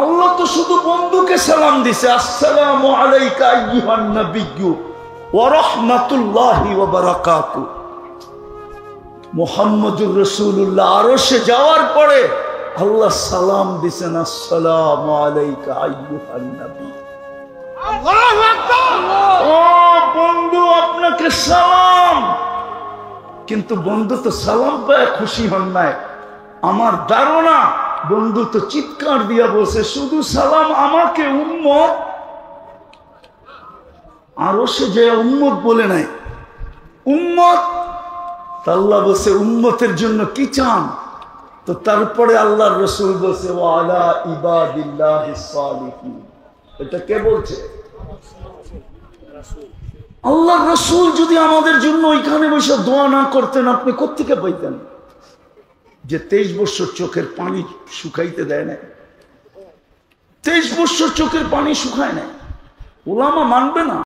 আল্লাহ তো শুধু বন্ধুকে সালাম দিছে, আসসালামু আলাইকা আইয়ুহান নাবিয়্যু ওয়া রাহমাতুল্লাহি ওয়া বারাকাতুহু। মুহাম্মদুর রাসূলুল্লাহ আরশে যাওয়ার পরে আল্লাহ সালাম দিছেন, আসসালামু আলাইকা আইয়ুহান নবী। আল্লাহু আকবার। ও বন্ধু, আপনাকে সালাম। কিন্তু বন্ধু তো সালাম পেয়ে খুশি হন নাই। আমার ধারণা বন্ধু তো চিৎকার দিয়া বলছে, শুধু সালাম আমাকে, উম্মত। আরশে যে উম্মত বলে নাই, উম্মত। আল্লাহ বলছে, উম্মতের জন্য কি চান? তো তারপরে আল্লাহর রাসূল বলছে, ওয়া আলা ইবাদিল্লাহিস সালিহিন। এটা কে বলছে? আল্লাহর রাসূল যদি আমাদের জন্য ওইখানে বসে দোয়া না করতেন, আপনি কোত্থেকে পাইতেন? যে 23 বছর চোখের পানি শুকাইতে দেয় না, 23 বছর চোখের পানি শুকায় না, উলামা মানবে না।